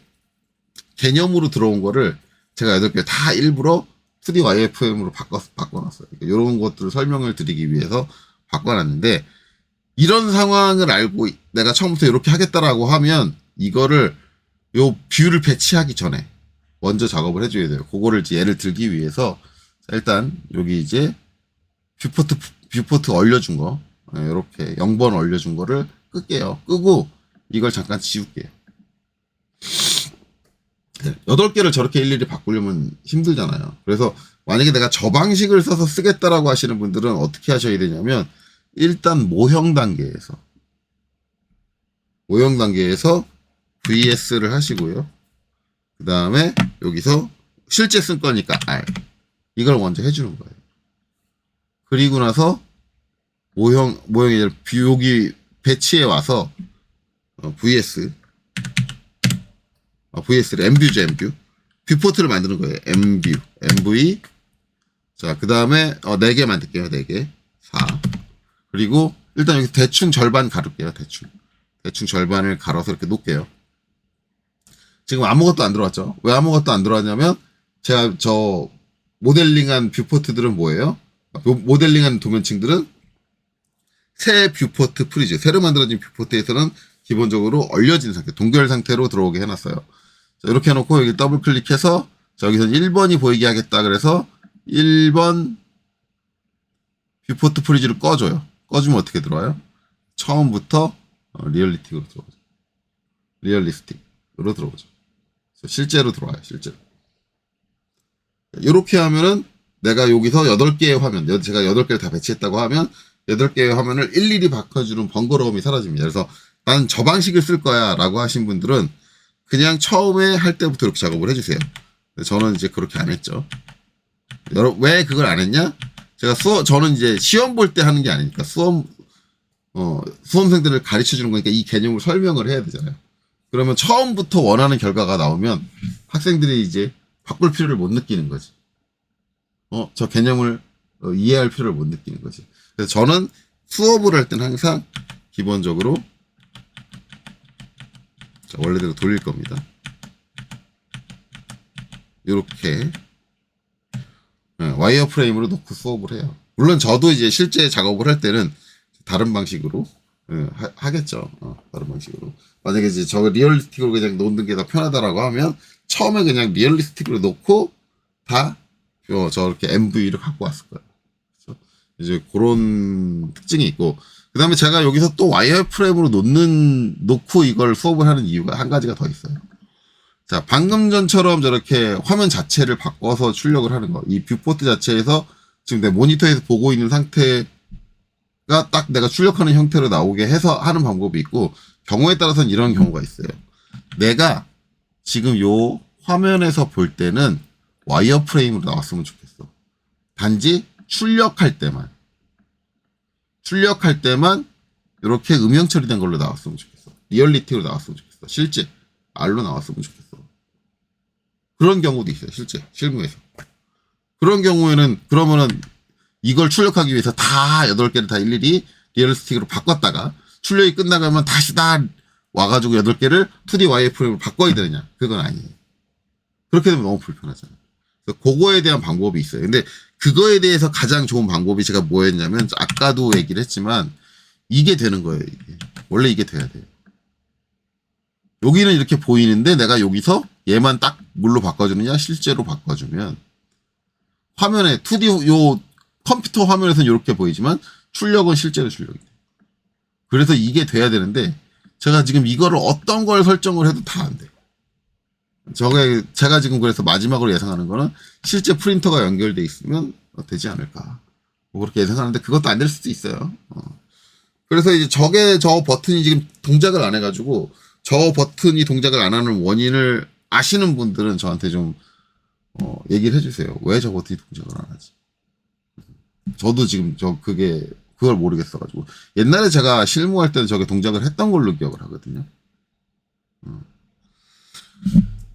개념으로 들어온 거를 제가 8개 다 일부러 2D YFM으로 바꿔놨어요. 그러니까 이런 것들을 설명을 드리기 위해서 바꿔놨는데, 이런 상황을 알고 내가 처음부터 이렇게 하겠다라고 하면 이거를 요 뷰를 배치하기 전에 먼저 작업을 해줘야 돼요. 그거를 이제 예를 들기 위해서 일단 여기 이제 뷰포트 얼려준 거, 이렇게 0번 얼려준 거를 끌게요. 끄고 이걸 잠깐 지울게요. 8개를 저렇게 일일이 바꾸려면 힘들잖아요. 그래서 만약에 내가 저 방식을 써서 쓰겠다라고 하시는 분들은 어떻게 하셔야 되냐면, 일단 모형 단계에서 VS를 하시고요. 그 다음에 여기서 실제 쓸 거니까 R 이걸 먼저 해주는 거예요. 그리고 나서 모형이 여기 배치에 와서 VS를 M뷰죠, M뷰. 뷰포트를 만드는 거예요. MV. 자, 그 다음에 4개 만들게요. 4개. 4. 그리고 일단 여기 대충 절반 가를게요. 대충 절반을 갈아서 이렇게 놓을게요. 지금 아무것도 안 들어왔죠. 왜 아무것도 안 들어왔냐면, 제가 저 모델링한 뷰포트들은 뭐예요? 모델링한 도면층들은 새 뷰포트 프리즈, 새로 만들어진 뷰포트에서는 기본적으로 얼려진 상태, 동결 상태로 들어오게 해놨어요. 자, 이렇게 해놓고 여기 더블 클릭해서 여기서 1번이 보이게 하겠다. 그래서 1번 뷰포트 프리즈를 꺼줘요. 꺼주면 어떻게 들어와요? 처음부터 리얼리스틱으로 들어오죠. 실제로 들어와요. 실제로. 이렇게 하면은 내가 여기서 8개의 화면, 제가 8개를 다 배치했다고 하면 8개의 화면을 일일이 바꿔주는 번거로움이 사라집니다. 그래서 난 저 방식을 쓸 거야 라고 하신 분들은 그냥 처음에 할 때부터 이렇게 작업을 해주세요. 저는 이제 그렇게 안 했죠. 왜 그걸 안 했냐? 저는 이제 시험 볼 때 하는 게 아니니까, 수험생들을 가르쳐 주는 거니까 이 개념을 설명을 해야 되잖아요. 그러면 처음부터 원하는 결과가 나오면 학생들이 이제 바꿀 필요를 못 느끼는 거지. 저 개념을 이해할 필요를 못 느끼는 거지. 그래서 저는 수업을 할 때는 항상 기본적으로, 자, 원래대로 돌릴 겁니다. 이렇게 와이어 프레임으로 놓고 수업을 해요. 물론 저도 이제 실제 작업을 할 때는 다른 방식으로 하겠죠. 다른 방식으로. 만약에 이제 저 리얼리스틱으로 그냥 놓는 게 더 편하다라고 하면 처음에 그냥 리얼리스틱으로 놓고 다 저렇게 MV를 갖고 왔을 거예요. 그렇죠? 이제 그런 특징이 있고, 그 다음에 제가 여기서 또 와이어 프레임으로 놓고 이걸 수업을 하는 이유가 한 가지가 더 있어요. 자, 방금 전처럼 저렇게 화면 자체를 바꿔서 출력을 하는 거. 이 뷰포트 자체에서 지금 내 모니터에서 보고 있는 상태가 딱 내가 출력하는 형태로 나오게 해서 하는 방법이 있고, 경우에 따라서는 이런 경우가 있어요. 내가 지금 요 화면에서 볼 때는 와이어 프레임으로 나왔으면 좋겠어. 단지 출력할 때만 이렇게 음영 처리된 걸로 나왔으면 좋겠어. 리얼리티로 나왔으면 좋겠어. 실제 R로 나왔으면 좋겠어. 그런 경우도 있어요. 실무에서. 그런 경우에는 그러면은 이걸 출력하기 위해서 다 8개를 다 일일이 리얼리스틱으로 바꿨다가 출력이 끝나가면 다시 다 와가지고 8개를 2D 와이어프레임으로 바꿔야 되느냐? 그건 아니에요. 그렇게 되면 너무 불편하잖아요. 그래서 그거에 대한 방법이 있어요. 근데 그거에 대해서 가장 좋은 방법이 제가 뭐였냐면, 아까도 얘기를 했지만 이게 되는 거예요. 원래 이게 돼야 돼요. 여기는 이렇게 보이는데 내가 여기서 얘만 딱 뭘로 바꿔주느냐? 실제로 바꿔주면 화면에 2D 요 컴퓨터 화면에서는 이렇게 보이지만 출력은 실제로 출력이 돼요. 그래서 이게 돼야 되는데 제가 지금 이거를 어떤 걸 설정을 해도 다 안 돼요. 제가 지금 그래서 마지막으로 예상하는 거는 실제 프린터가 연결돼 있으면 되지 않을까. 뭐 그렇게 예상하는데 그것도 안 될 수도 있어요. 그래서 이제 저 버튼이 지금 동작을 안 해가지고 저 버튼이 동작을 안 하는 원인을 아시는 분들은 저한테 좀 얘기를 해주세요. 왜 저 버튼이 동작을 안 하지? 저도 지금 그게 그걸 모르겠어가지고. 옛날에 제가 실무할 때는 저게 동작을 했던 걸로 기억을 하거든요.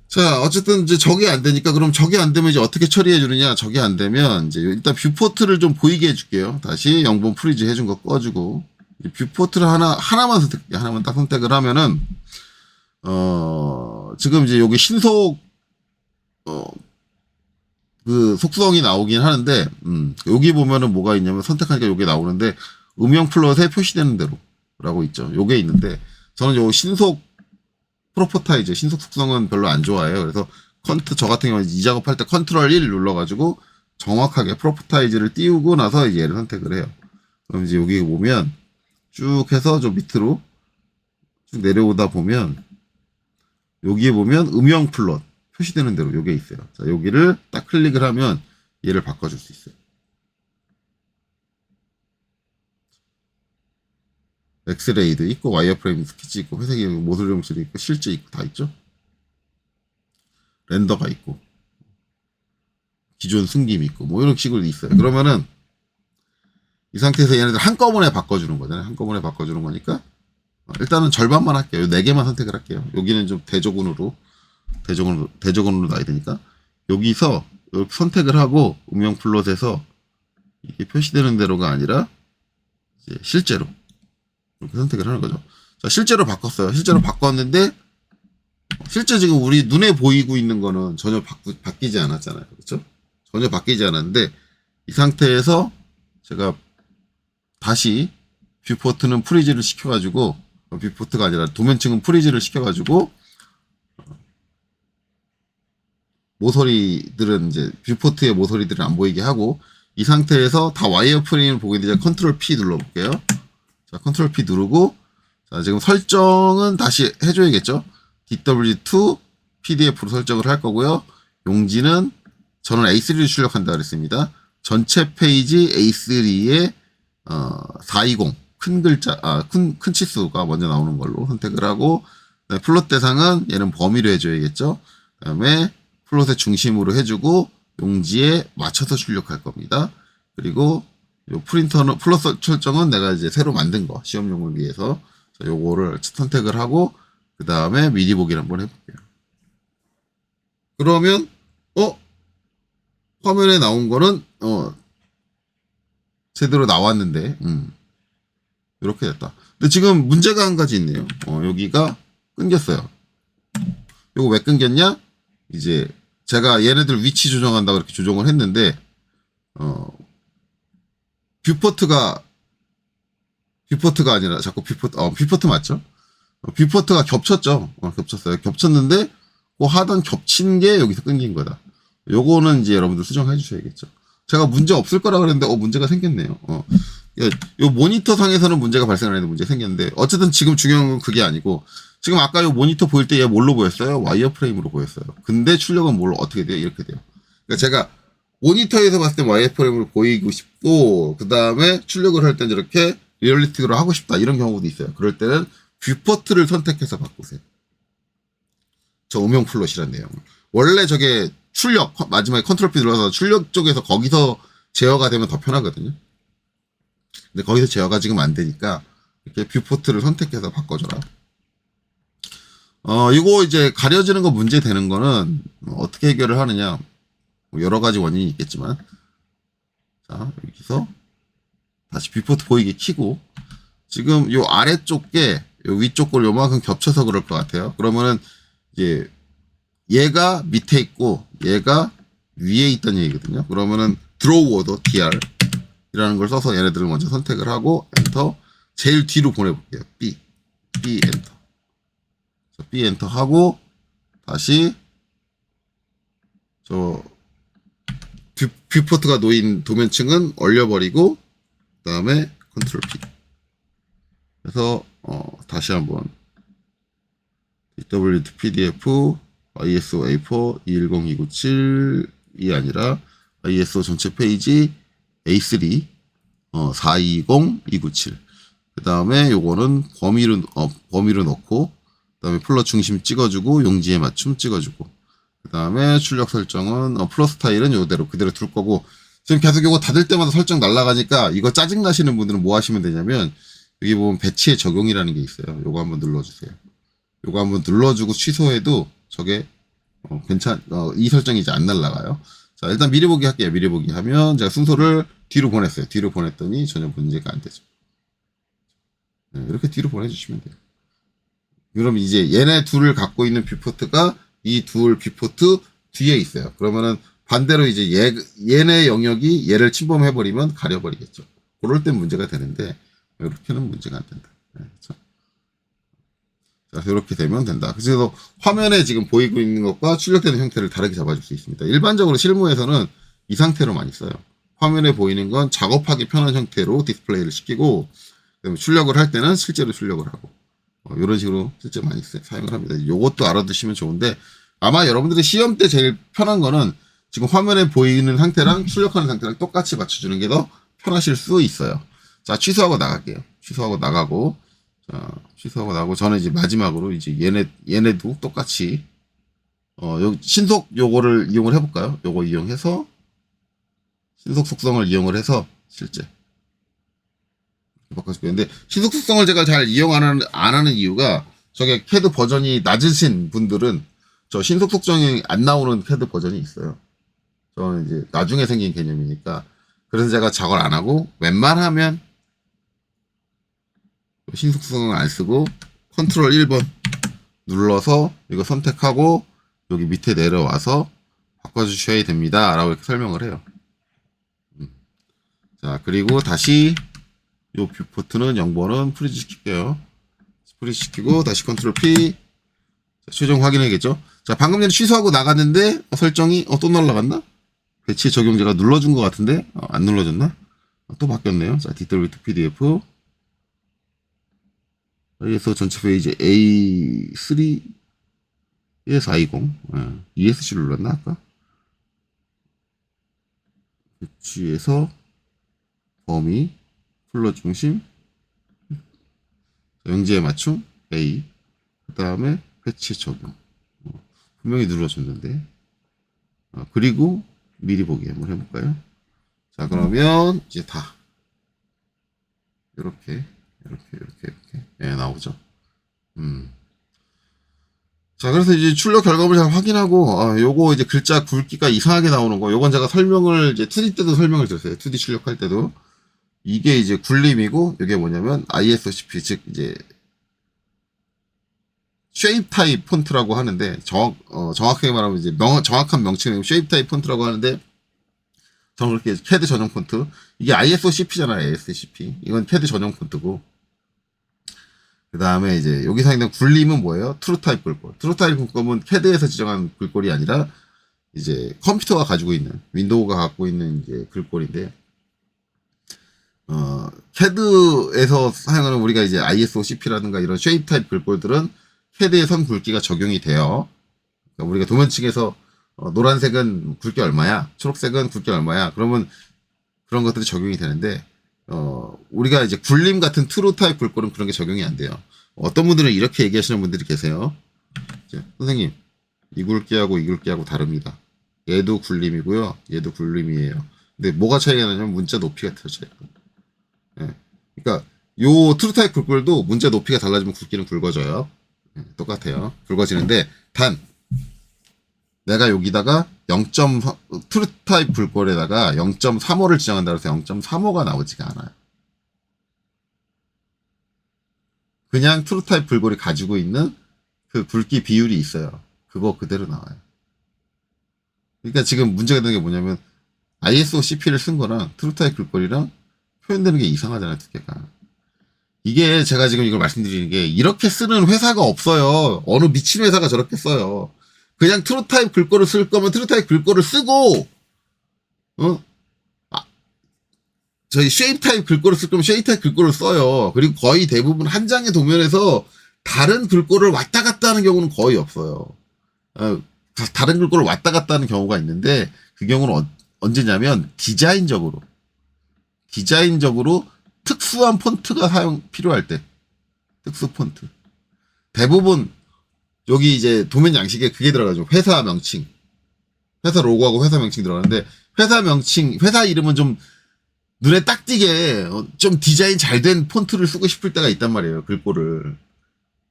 자, 어쨌든 이제 적이 안 되니까 그럼 적이 안 되면 이제 어떻게 처리해 주느냐? 적이 안 되면 이제 일단 뷰포트를 좀 보이게 해줄게요. 다시 0번 프리즈 해준 거 꺼주고 뷰포트를 하나만 선택해. 하나만 딱 선택을 하면은 지금 이제 여기 신속 그 속성이 나오긴 하는데 여기 보면은 뭐가 있냐면 선택하니까 요게 나오는데 음영 플롯에 표시되는 대로라고 있죠. 요게 있는데 저는 요 신속 프로포타이즈 신속 속성은 별로 안 좋아해요. 그래서 저 같은 경우는 이 작업할 때 컨트롤 1 눌러가지고 정확하게 프로포타이즈를 띄우고 나서 이제 얘를 선택을 해요. 그럼 이제 여기 보면 쭉 해서 좀 밑으로 쭉 내려오다 보면 여기에 보면 음영 플롯 표시되는 대로 요게 있어요. 자, 여기를 딱 클릭을 하면 얘를 바꿔줄 수 있어요. 엑스레이도 있고 와이어프레임 스케치 있고 회색이 모듈 용실이 있고 실제 있고 다 있죠. 렌더가 있고 기존 승김이 있고 뭐 이런 식으로 있어요. 그러면은 이 상태에서 얘네들 한꺼번에 바꿔주는 거잖아요. 한꺼번에 바꿔주는 거니까 일단은 절반만 할게요. 4개만 선택을 할게요. 여기는 좀 대조군으로 놔야 되니까 여기서 이렇게 선택을 하고 음영 플롯에서 이게 표시되는 대로가 아니라 이제 실제로 이렇게 선택을 하는 거죠. 자, 실제로 바꿨어요. 실제로 바꿨는데 실제 지금 우리 눈에 보이고 있는 거는 전혀 바뀌지 않았잖아요. 그렇죠? 전혀 바뀌지 않았는데 이 상태에서 제가 다시 뷰포트는 프리즈를 시켜가지고 뷰포트가 아니라 도면층은 프리즈를 시켜가지고 모서리들은 이제 뷰포트의 모서리들은 안 보이게 하고 이 상태에서 다 와이어 프레임을 보게 되자 컨트롤 P 눌러볼게요. 자, 컨트롤 P 누르고 자, 지금 설정은 다시 해줘야겠죠. DW2 PDF로 설정을 할 거고요. 용지는 저는 A3를 출력한다 그랬습니다. 전체 페이지 A3에 420 큰 글자 큰 치수가 먼저 나오는 걸로 선택을 하고 플롯 대상은 얘는 범위로 해줘야겠죠. 그다음에 플롯의 중심으로 해주고 용지에 맞춰서 출력할 겁니다. 그리고 요 프린터는 플롯 설정은 내가 이제 새로 만든 거 시험용을 위해서 요거를 선택을 하고 그 다음에 미리 보기를 한번 해볼게요. 그러면 화면에 나온 거는 제대로 나왔는데 이렇게 됐다. 근데 지금 문제가 한 가지 있네요. 여기가 끊겼어요. 요거 왜 끊겼냐? 이제 제가 얘네들 위치 조정한다고 이렇게 조정을 했는데 뷰포트가 아니라 자꾸 뷰포트 맞죠? 뷰포트가 겹쳤죠. 겹쳤어요. 겹쳤는데 그 하단 겹친 게 여기서 끊긴 거다. 요거는 이제 여러분들 수정해 주셔야겠죠. 제가 문제 없을 거라 그랬는데 문제가 생겼네요. 요 모니터 상에서는 문제가 발생을 했는데 문제 생겼는데 어쨌든 지금 중요한 건 그게 아니고 지금 아까 요 모니터 보일 때 얘 뭘로 보였어요? 와이어 프레임으로 보였어요. 근데 출력은 뭘로 어떻게 돼요? 이렇게 돼요. 그러니까 제가 모니터에서 봤을 때 와이어 프레임으로 보이고 싶고 그 다음에 출력을 할 땐 이렇게 리얼리틱으로 하고 싶다 이런 경우도 있어요. 그럴 때는 뷰포트를 선택해서 바꾸세요. 저 음영 플롯이란 내용. 원래 저게 출력 마지막에 컨트롤 P 눌러서 출력 쪽에서 거기서 제어가 되면 더 편하거든요. 근데 거기서 제어가 지금 안 되니까 이렇게 뷰포트를 선택해서 바꿔줘라. 이거 이제 가려지는 거 문제 되는 거는 어떻게 해결을 하느냐. 여러 가지 원인이 있겠지만. 자, 여기서 다시 뷰포트 보이게 키고 지금 요 아래쪽 게 요 위쪽 걸 요만큼 겹쳐서 그럴 것 같아요. 그러면은 이제 얘가 밑에 있고 얘가 위에 있던 얘기거든요. 그러면은 드로우 오더 DR 이라는 걸 써서 얘네들을 먼저 선택을 하고 엔터 제일 뒤로 보내볼게요. B 엔터 B 엔터 하고 다시 저 뷰포트가 놓인 도면층은 얼려버리고 그 다음에 컨트롤 P 그래서 다시 한번 DW PDF ISO A4 210297이 아니라 ISO 전체 페이지 A3 420297 그 다음에 요거는 범위로 넣고 그 다음에 플롯 중심 찍어주고 용지에 맞춤 찍어주고 그 다음에 출력 설정은 플롯 스타일은 요대로 그대로 둘 거고 지금 계속 이거 닫을 때마다 설정 날아가니까 이거 짜증나시는 분들은 뭐 하시면 되냐면 여기 보면 배치의 적용이라는 게 있어요. 요거 한번 눌러주세요. 요거 한번 눌러주고 취소해도 저게 이 설정이 이제 안 날아가요. 자, 일단 미리 보기 할게요. 미리 보기 하면 제가 순서를 뒤로 보냈어요. 뒤로 보냈더니 전혀 문제가 안 되죠. 네, 이렇게 뒤로 보내주시면 돼요. 그럼 이제 얘네 둘을 갖고 있는 뷰포트가 이 둘 뷰포트 뒤에 있어요. 그러면은 반대로 이제 얘네 영역이 얘를 침범해버리면 가려버리겠죠. 그럴 땐 문제가 되는데 이렇게는 문제가 안 된다. 네, 그렇죠? 자, 이렇게 되면 된다. 그래서 화면에 지금 보이고 있는 것과 출력되는 형태를 다르게 잡아줄 수 있습니다. 일반적으로 실무에서는 이 상태로 많이 써요. 화면에 보이는 건 작업하기 편한 형태로 디스플레이를 시키고 출력을 할 때는 실제로 출력을 하고 이런 식으로 실제 많이 사용을 합니다. 이것도 알아두시면 좋은데 아마 여러분들이 시험 때 제일 편한 거는 지금 화면에 보이는 상태랑 출력하는 상태랑 똑같이 맞춰주는 게 더 편하실 수 있어요. 자, 취소하고 나갈게요. 취소하고 나가고, 자, 취소하고 나가고, 저는 이제 마지막으로 이제 얘네도 똑같이, 신속 요거를 이용을 해볼까요? 요거 이용해서, 신속 속성을 이용을 해서, 실제. 바꿔줄게요. 근데, 신속 속성을 제가 잘 이용 안 하는 이유가, 저게 캐드 버전이 낮으신 분들은, 저 신속 속성이 안 나오는 캐드 버전이 있어요. 저는 이제 나중에 생긴 개념이니까. 그래서 제가 저걸 안 하고, 웬만하면, 신속성을 안 쓰고, 컨트롤 1번 눌러서, 이거 선택하고, 여기 밑에 내려와서, 바꿔주셔야 됩니다. 라고 이렇게 설명을 해요. 자, 그리고 다시, 요 뷰포트는 0번은 프리즈 시킬게요. 프리즈 시키고, 다시 컨트롤 P, 최종 확인해야겠죠? 자, 방금 전에 취소하고 나갔는데, 설정이, 또 날라갔나? 배치 적용제가 눌러준 것 같은데, 안 눌러졌나? 또 바뀌었네요. 자, 디테일 위트 PDF. ISO 전체 페이지 A3, ES420. ESC를 눌렀나, 아까? 배치에서, 범위, 플러 중심, 영지에 맞춤, A. 그 다음에, 배치 적용. 분명히 눌러줬는데. 그리고, 미리 보기 한번 해볼까요? 자, 그러면, 이제 다. 이렇게. 예, 나오죠. 자, 그래서 이제 출력 결과물 잘 확인하고, 요거 이제 글자 굵기가 이상하게 나오는 거, 요건 제가 설명을 이제 2D 때도 설명을 드렸어요. 2D 출력할 때도. 이게 이제 굴림이고, 이게 뭐냐면, ISOCP, 즉, 이제, 쉐입 타입 폰트라고 하는데, 정확하게 말하면 이제 정확한 명칭은 쉐입 타입 폰트라고 하는데, 저는 그렇게 캐드 전용 폰트. 이게 ISOCP잖아요, ASCP. 이건 캐드 전용 폰트고. 그 다음에 이제 여기서 있는 굴림은 뭐예요? 트루타입 글꼴. 트루타입 글꼴은 캐드에서 지정한 글꼴이 아니라 이제 컴퓨터가 가지고 있는, 윈도우가 갖고 있는 이제 글꼴인데, 캐드에서 사용하는 우리가 이제 ISOCP라든가 이런 쉐입 타입 글꼴들은 캐드의 선 굵기가 적용이 돼요. 그러니까 우리가 도면 측에서 노란색은 굵기 얼마야? 초록색은 굵기 얼마야? 그러면 그런 것들이 적용이 되는데, 우리가 이제 굴림 같은 트루 타입 글꼴은 그런 게 적용이 안 돼요. 어떤 분들은 이렇게 얘기하시는 분들이 계세요. 선생님, 이 굵기하고 이 굵기하고 다릅니다. 얘도 굴림이고요. 얘도 굴림이에요. 근데 뭐가 차이가 나냐면 문자 높이가 차이가 나요. 그러니까 요 트루 타입 글꼴도 문자 높이가 달라지면 굵기는 굵어져요. 똑같아요. 굵어지는데 단 내가 여기다가 0.3 트루 타입 글꼴에다가 0.35를 지정한다고 해서 0.35가 나오지가 않아요. 그냥 트루 타입 글꼴이 가지고 있는 그 굵기 비율이 있어요. 그거 그대로 나와요. 그러니까 지금 문제가 되는 게 뭐냐면 ISOCP를 쓴 거랑 트루 타입 글꼴이랑 표현되는 게 이상하잖아요, 두 개가. 이게 제가 지금 이걸 말씀드리는 게 이렇게 쓰는 회사가 없어요. 어느 미친 회사가 저렇게 써요. 그냥 트루 타입 글꼴을 쓸 거면 트루 타입 글꼴을 쓰고, 저희 쉐입 타입 글꼴을 쓸 거면 쉐입 타입 글꼴을 써요. 그리고 거의 대부분 한 장의 도면에서 다른 글꼴을 왔다 갔다 하는 경우는 거의 없어요. 다른 글꼴을 왔다 갔다 하는 경우가 있는데, 그 경우는 언제냐면, 디자인적으로 특수한 폰트가 필요할 때. 특수 폰트. 대부분, 여기 이제 도면 양식에 그게 들어가죠. 회사 명칭. 회사 로고하고 회사 명칭 들어가는데, 회사 명칭, 회사 이름은 좀 눈에 딱 띄게 좀 디자인 잘 된 폰트를 쓰고 싶을 때가 있단 말이에요. 글꼴을.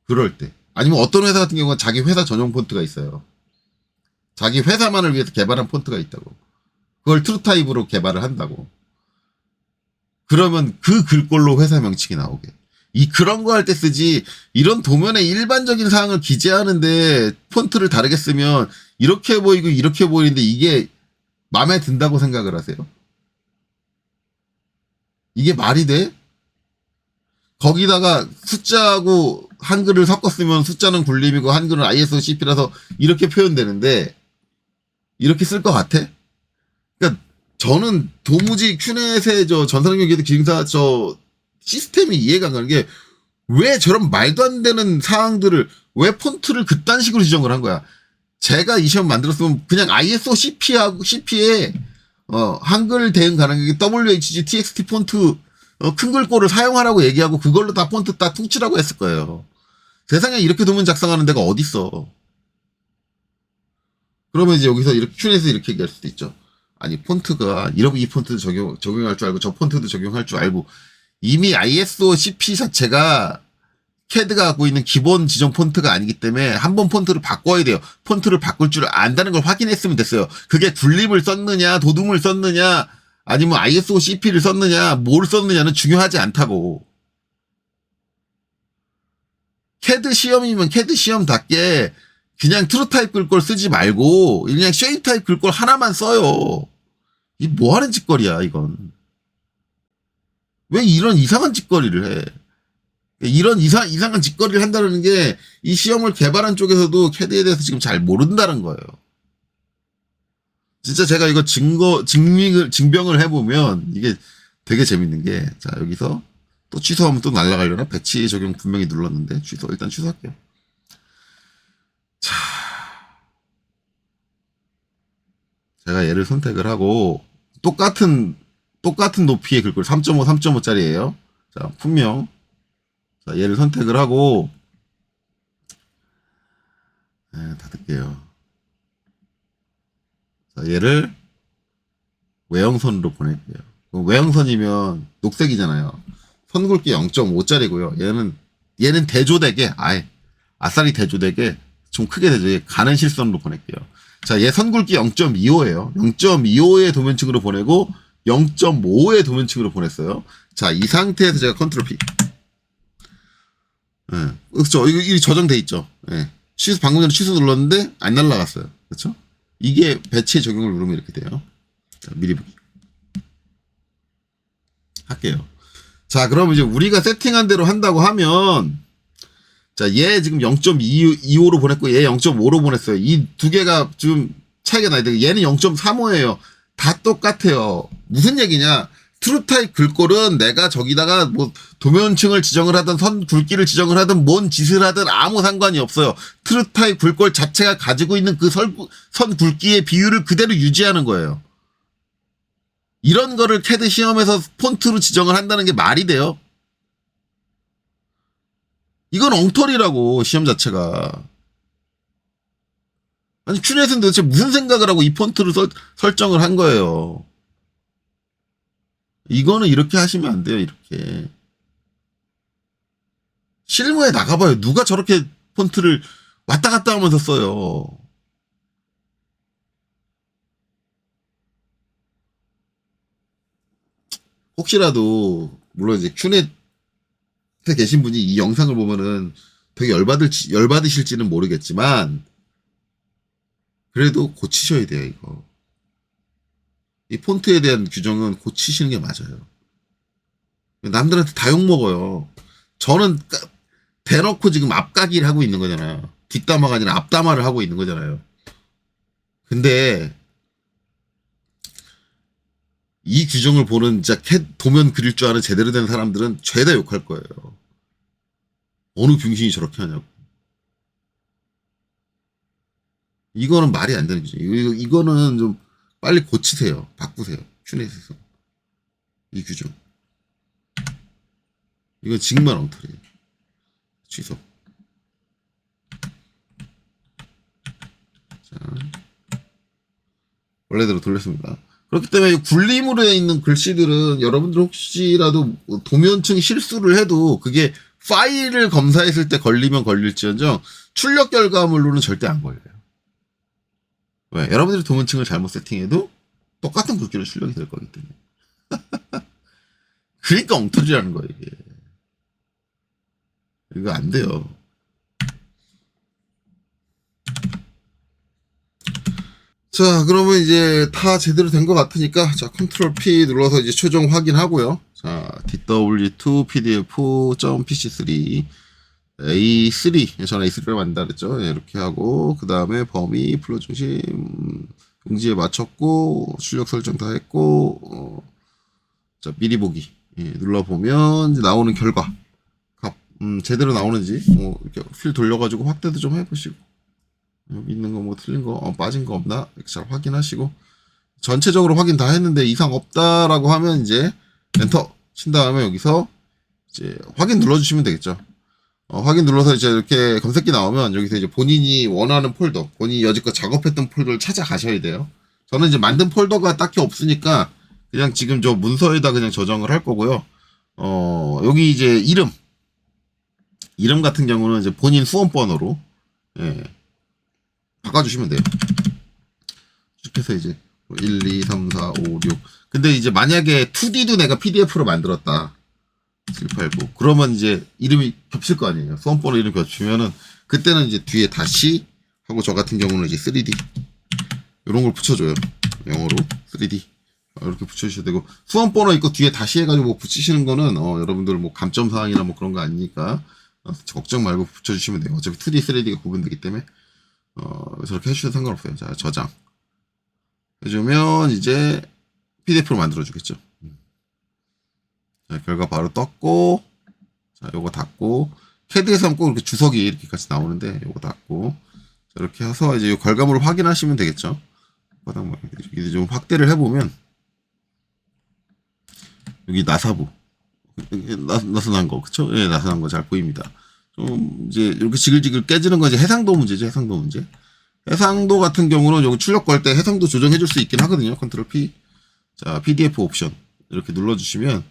그럴 때. 아니면 어떤 회사 같은 경우는 자기 회사 전용 폰트가 있어요. 자기 회사만을 위해서 개발한 폰트가 있다고. 그걸 트루타입으로 개발을 한다고. 그러면 그 글꼴로 회사 명칭이 나오게. 그런 거 할 때 쓰지, 이런 도면의 일반적인 사항을 기재하는데 폰트를 다르게 쓰면 이렇게 보이고 이렇게 보이는데 이게 마음에 든다고 생각을 하세요? 이게 말이 돼? 거기다가 숫자하고 한글을 섞어 쓰면 숫자는 굴림이고 한글은 ISOCP라서 이렇게 표현되는데 이렇게 쓸 것 같아? 그러니까 저는 도무지 큐넷의 전산응용기획 기능사 시스템이 이해가 안 가는 게, 왜 저런 말도 안 되는 사항들을, 왜 폰트를 그딴 식으로 지정을 한 거야? 제가 이 시험 만들었으면 그냥 ISO CP에 한글 대응 가능하게 WHG TXT 폰트 큰 글꼴을 사용하라고 얘기하고 그걸로 다 폰트 다 퉁치라고 했을 거예요. 세상에 이렇게 도면 작성하는 데가 어딨어. 그러면 이제 여기서 이렇게 큐넷에서 이렇게 얘기할 수도 있죠. 아니 폰트가 이러고 이 폰트도 적용할 줄 알고 저 폰트도 적용할 줄 알고, 이미 ISO CP 자체가 캐드가 갖고 있는 기본 지정 폰트가 아니기 때문에 한번 폰트를 바꿔야 돼요. 폰트를 바꿀 줄 안다는 걸 확인했으면 됐어요. 그게 둘립을 썼느냐, 도둠을 썼느냐, 아니면 ISO CP를 썼느냐, 뭘 썼느냐는 중요하지 않다고. 캐드 시험이면 캐드 시험답게 그냥 트루타입 글꼴 쓰지 말고 그냥 쉐입타입 글꼴 하나만 써요. 이 뭐 하는 짓거리야, 이건. 왜 이런 이상한 짓거리를 해? 이런 이상한 짓거리를 한다는 게 이 시험을 개발한 쪽에서도 캐드에 대해서 지금 잘 모른다는 거예요. 진짜 제가 이거 증명을 해보면 이게 되게 재밌는 게, 자, 여기서 또 취소하면 또 날아가려나? 배치 적용 분명히 눌렀는데, 일단 취소할게요. 자, 제가 얘를 선택을 하고, 똑같은 높이의 글꼴 3.5, 3.5짜리예요. 자, 분명. 자, 얘를 선택을 하고, 닫을게요. 자, 얘를 외형선으로 보낼게요. 외형선이면 녹색이잖아요. 선 굵기 0.5짜리고요. 얘는 대조되게, 아싸리 대조되게, 좀 크게 대조되게 가는 실선으로 보낼게요. 자, 얘 선 굵기 0.25예요. 0.25의 도면층으로 보내고, 0.5의 도면층으로 보냈어요. 자, 이 상태에서 제가 컨트롤 P. 그렇죠. 이게 저장돼 있죠. 취소, 방금 전에 취소 눌렀는데 안 날라갔어요. 그렇죠? 이게 배치의 적용을 누르면 이렇게 돼요. 자, 미리 보기 할게요. 자, 그럼 이제 우리가 세팅한 대로 한다고 하면, 자, 얘 지금 0.25로 보냈고 얘 0.5로 보냈어요. 이 두 개가 좀 차이가 나야 돼요. 얘는 0.35예요. 다 똑같아요. 무슨 얘기냐? 트루타입 글꼴은 내가 저기다가 뭐 도면층을 지정을 하든 선 굵기를 지정을 하든 뭔 짓을 하든 아무 상관이 없어요. 트루타입 글꼴 자체가 가지고 있는 그 선 굵기의 비율을 그대로 유지하는 거예요. 이런 거를 캐드 시험에서 폰트로 지정을 한다는 게 말이 돼요? 이건 엉터리라고, 시험 자체가. 아니, 큐넷은 도대체 무슨 생각을 하고 이 폰트를 설정을 한 거예요? 이거는 이렇게 하시면 안 돼요, 이렇게. 실무에 나가봐요. 누가 저렇게 폰트를 왔다 갔다 하면서 써요. 혹시라도, 물론 이제 큐넷에 계신 분이 이 영상을 보면은 되게 열받으실지는 모르겠지만, 그래도 고치셔야 돼요, 이거. 이 폰트에 대한 규정은 고치시는 게 맞아요. 남들한테 다 욕먹어요. 저는 대놓고 지금 앞가기를 하고 있는 거잖아요. 뒷담화가 아니라 앞담화를 하고 있는 거잖아요. 근데 이 규정을 보는 진짜 도면 그릴 줄 아는 제대로 된 사람들은 죄다 욕할 거예요. 어느 병신이 저렇게 하냐고. 이거는 말이 안 되는 규정. 이거는 좀 빨리 고치세요. 바꾸세요. 큐넷에서. 이 규정. 이건 정말 엉터리예요. 취소. 자, 원래대로 돌렸습니다. 그렇기 때문에 굴림으로 돼 있는 글씨들은 여러분들 혹시라도 도면층 실수를 해도 그게 파일을 검사했을 때 걸리면 걸릴지언정 출력 결과물로는 절대 안 걸려요. 왜? 여러분들이 도면층을 잘못 세팅해도 똑같은 굵기로 출력이 될 거기 때문에. 그러니까 엉터리라는 거예요, 이게. 이거 안 돼요. 자, 그러면 이제 다 제대로 된 것 같으니까, 자, 컨트롤 P 눌러서 이제 최종 확인하고요. 자, DW2 PDF.pc3 A3, 저는 A3를 만든다 그랬죠. 네, 이렇게 하고, 그 다음에 범위, 플로 중심, 용지에 맞췄고, 출력 설정 다 했고, 자, 미리 보기. 예, 눌러보면, 이제 나오는 결과. 제대로 나오는지, 이렇게 휠 돌려가지고 확대도 좀 해보시고. 여기 있는 거 뭐 틀린 거, 빠진 거 없나? 이렇게 잘 확인하시고. 전체적으로 확인 다 했는데 이상 없다라고 하면 이제 엔터 친 다음에 여기서 이제 확인 눌러주시면 되겠죠. 확인 눌러서 이제 이렇게 검색기 나오면 여기서 이제 본인이 원하는 폴더, 본인이 여지껏 작업했던 폴더를 찾아가셔야 돼요. 저는 이제 만든 폴더가 딱히 없으니까 그냥 지금 저 문서에다 그냥 저장을 할 거고요. 여기 이제 이름 같은 경우는 이제 본인 수험번호로, 예, 바꿔주시면 돼요. 이렇게 해서 이제 1, 2, 3, 4, 5, 6. 근데 이제 만약에 2D도 내가 PDF로 만들었다. 7, 8, 9. 그러면 이제 이름이 겹칠 거 아니에요. 수험번호 이름 겹치면은 그때는 이제 뒤에 다시 하고 저 같은 경우는 이제 3D. 이런 걸 붙여줘요. 영어로 3D. 이렇게 붙여주셔야 되고 수험번호 있고 뒤에 다시 해가지고 뭐 붙이시는 거는 여러분들 뭐 감점사항이나 뭐 그런 거 아니니까 걱정 말고 붙여주시면 돼요. 어차피 2D, 3D가 구분되기 때문에 저렇게 해주셔도 상관없어요. 자, 저장 해주면 이제 PDF로 만들어주겠죠. 자, 결과 바로 떴고, 자, 요거 닫고, 캐드에서 하면 꼭 이렇게 주석이 이렇게 같이 나오는데, 요거 닫고, 자, 이렇게 해서 이제 요 결과물을 확인하시면 되겠죠. 바닥만, 이제 좀 확대를 해보면, 여기 나사부. 나선한 거, 그쵸? 예, 나선한 거 잘 보입니다. 좀, 이제, 이렇게 지글지글 깨지는 건 이제 해상도 문제죠, 해상도 문제. 해상도 같은 경우는 여기 출력 걸 때 해상도 조정해줄 수 있긴 하거든요. 컨트롤 P. 자, PDF 옵션. 이렇게 눌러주시면,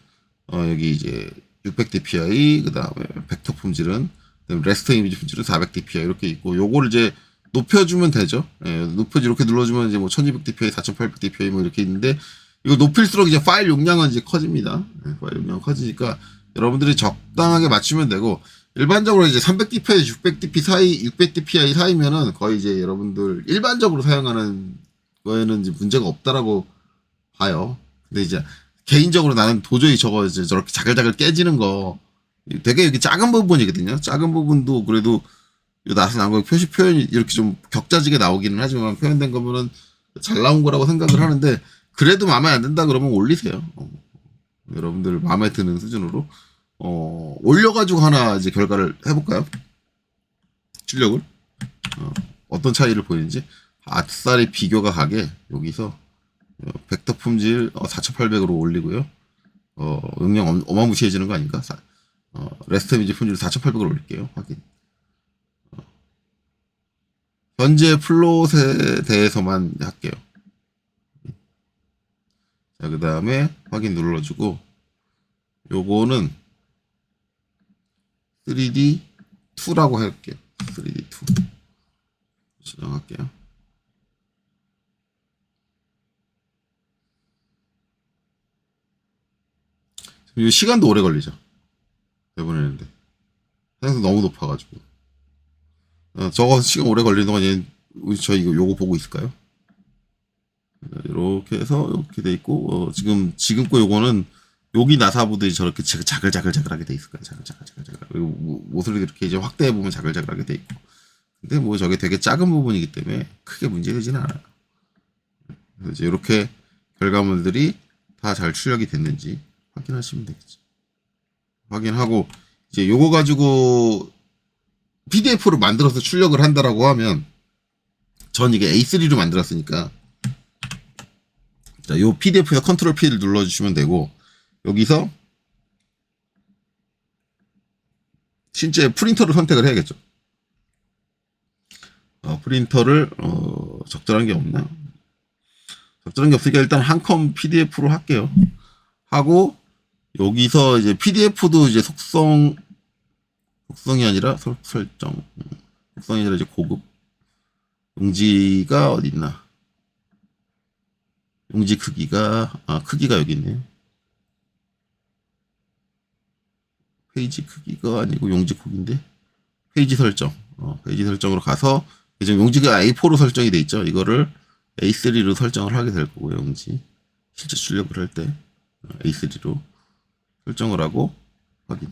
여기 이제 600dpi, 그 다음에 벡터 품질은, 레스터 이미지 품질은 400dpi 이렇게 있고, 요거를 이제 높여주면 되죠. 예, 이렇게 눌러주면 이제 뭐 1200dpi, 4800dpi 뭐 이렇게 있는데, 이거 높일수록 이제 파일 용량은 이제 커집니다. 예, 파일 용량 커지니까 여러분들이 적당하게 맞추면 되고, 일반적으로 이제 300dpi, 600dpi 사이, 600dpi 사이면은 거의 이제 여러분들 일반적으로 사용하는 거에는 이제 문제가 없다라고 봐요. 근데 이제 개인적으로 나는 도저히 저거 이제 저렇게 자글자글 깨지는 거 되게 여기 작은 부분이거든요. 작은 부분도 그래도 나서 나온 거 표현이 이렇게 좀 격자지게 나오기는 하지만 표현된 거면은 잘 나온 거라고 생각을 하는데 그래도 마음에 안 든다 그러면 올리세요. 여러분들 마음에 드는 수준으로 올려가지고 하나 이제 결과를 해볼까요? 출력을 어떤 차이를 보이는지 아싸리 비교가 가게 여기서 벡터 품질 4800으로 올리고요. 응용 어마무시해지는 거 아닌가? 레스터 이미지 품질 4800으로 올릴게요. 확인. 현재 플롯에 대해서만 할게요. 자, 그 다음에 확인 눌러주고 요거는 3D2라고 할게요. 3D2 저장할게요. 이 시간도 오래 걸리죠. 내보내는데 해상도 너무 높아가지고 저거 시간 오래 걸리는 동안 저희 이거 요거 보고 있을까요? 이렇게 해서 이렇게 돼 있고 지금 거 요거는 여기 나사부들이 저렇게 자글자글하게 돼 있을 거예요. 자글자글. 그리고 모서리 이렇게 이제 확대해 보면 자글자글하게 돼 있고. 근데 뭐 저게 되게 작은 부분이기 때문에 크게 문제되지는 않아요. 그래서 이제 이렇게 결과물들이 다 잘 출력이 됐는지 확인하시면 되겠죠. 확인하고 이제 요거 가지고 PDF로 만들어서 출력을 한다라고 하면 전 이게 A3로 만들었으니까 자, 요 PDF에서 컨트롤 P를 눌러주시면 되고 여기서 실제 프린터를 선택을 해야겠죠. 프린터를 적절한 게 없나? 적절한 게 없으니까 일단 한 컴 PDF로 할게요. 하고 여기서 이제 PDF도 이제 속성이 아니라 설정. 속성이 아니라 이제 고급. 용지가 어디 있나? 용지 크기가 크기가 여기 있네요. 페이지 크기가 아니고 용지 크기인데 페이지 설정. 페이지 설정으로 가서 지금 용지가 A4로 설정이 돼 있죠. 이거를 A3로 설정을 하게 될 거고요. 용지 실제 출력을 할 때 A3로 설정을 하고 확인.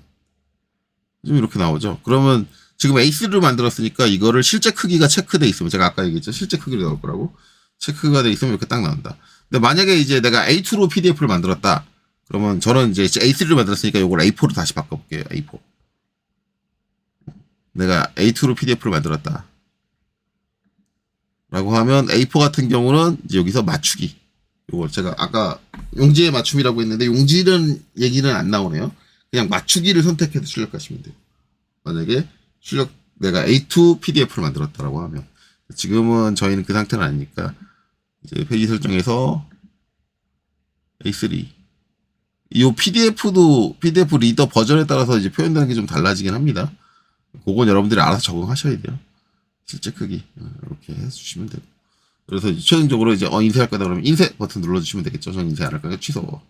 지금 이렇게 나오죠. 그러면 지금 A3로 만들었으니까 이거를 실제 크기가 체크돼 있으면 제가 아까 얘기했죠. 실제 크기로 나올 거라고. 체크가 돼 있으면 이렇게 딱 나온다. 근데 만약에 이제 내가 A2로 PDF를 만들었다. 그러면 저는 이제 A3로 만들었으니까 이걸 A4로 다시 바꿔볼게요. A4. 내가 A2로 PDF를 만들었다. 라고 하면 A4 같은 경우는 이제 여기서 맞추기. 요거 제가 아까 용지의 맞춤이라고 했는데 용지는 얘기는 안 나오네요. 그냥 맞추기를 선택해서 출력하시면 돼요. 만약에 내가 A2 PDF를 만들었다라고 하면 지금은 저희는 그 상태는 아니니까 이제 페이지 설정에서 A3 이 PDF 리더 버전에 따라서 이제 표현되는 게 좀 달라지긴 합니다. 그건 여러분들이 알아서 적응하셔야 돼요. 실제 크기 이렇게 해주시면 되고 그래서 최종적으로 이제 인쇄할 거다 그러면 인쇄 버튼 눌러주시면 되겠죠. 저는 인쇄 안 할 거니까 취소.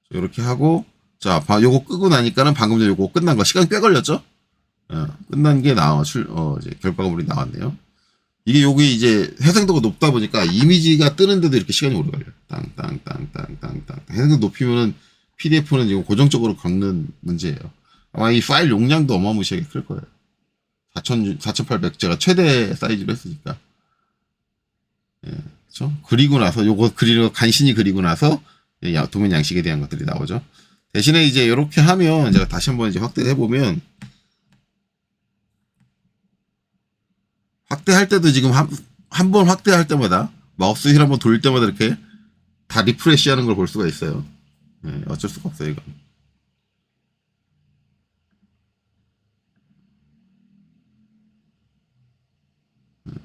이렇게 하고 자 요거 끄고 나니까는 방금 전에 요거 끝난 거 시간이 꽤 걸렸죠. 끝난 게 이제 결과물이 나왔네요. 이게 여기 이제 해상도가 높다 보니까 이미지가 뜨는데도 이렇게 시간이 오래 걸려요. 땅땅땅땅땅땅 해상도 높이면은 PDF는 지금 고정적으로 걷는 문제예요. 아마 이 파일 용량도 어마무시하게 클 거예요. 4800 제가 최대 사이즈로 했으니까. 예, 그렇죠? 그리고 나서 요거 간신히 그리고 나서 도면 양식에 대한 것들이 나오죠. 대신에 이제 이렇게 하면 제가 다시 한번 이제 확대해 보면 확대할 때도 지금 한 번 확대할 때마다 마우스 휠 한번 돌릴 때마다 이렇게 다 리프레시 하는 걸 볼 수가 있어요. 예, 어쩔 수가 없어요, 이건.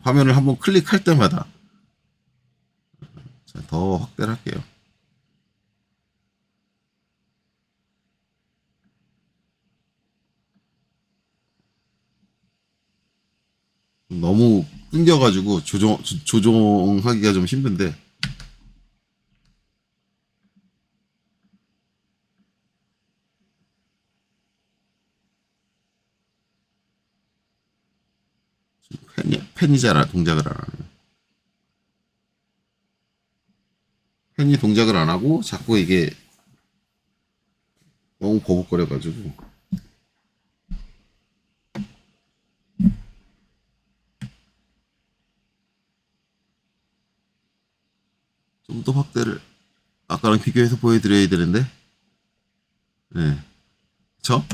화면을 한번 클릭할 때마다 자, 더 확대를 할게요. 너무 끊겨가지고 조정하기가 좀 힘든데 펜이 잘 동작을 안 하네요. 펜이 동작을 안 하고 자꾸 이게 너무 버벅거려가지고 좀 더 확대를 아까랑 비교해서 보여드려야 되는데 네. 그쵸?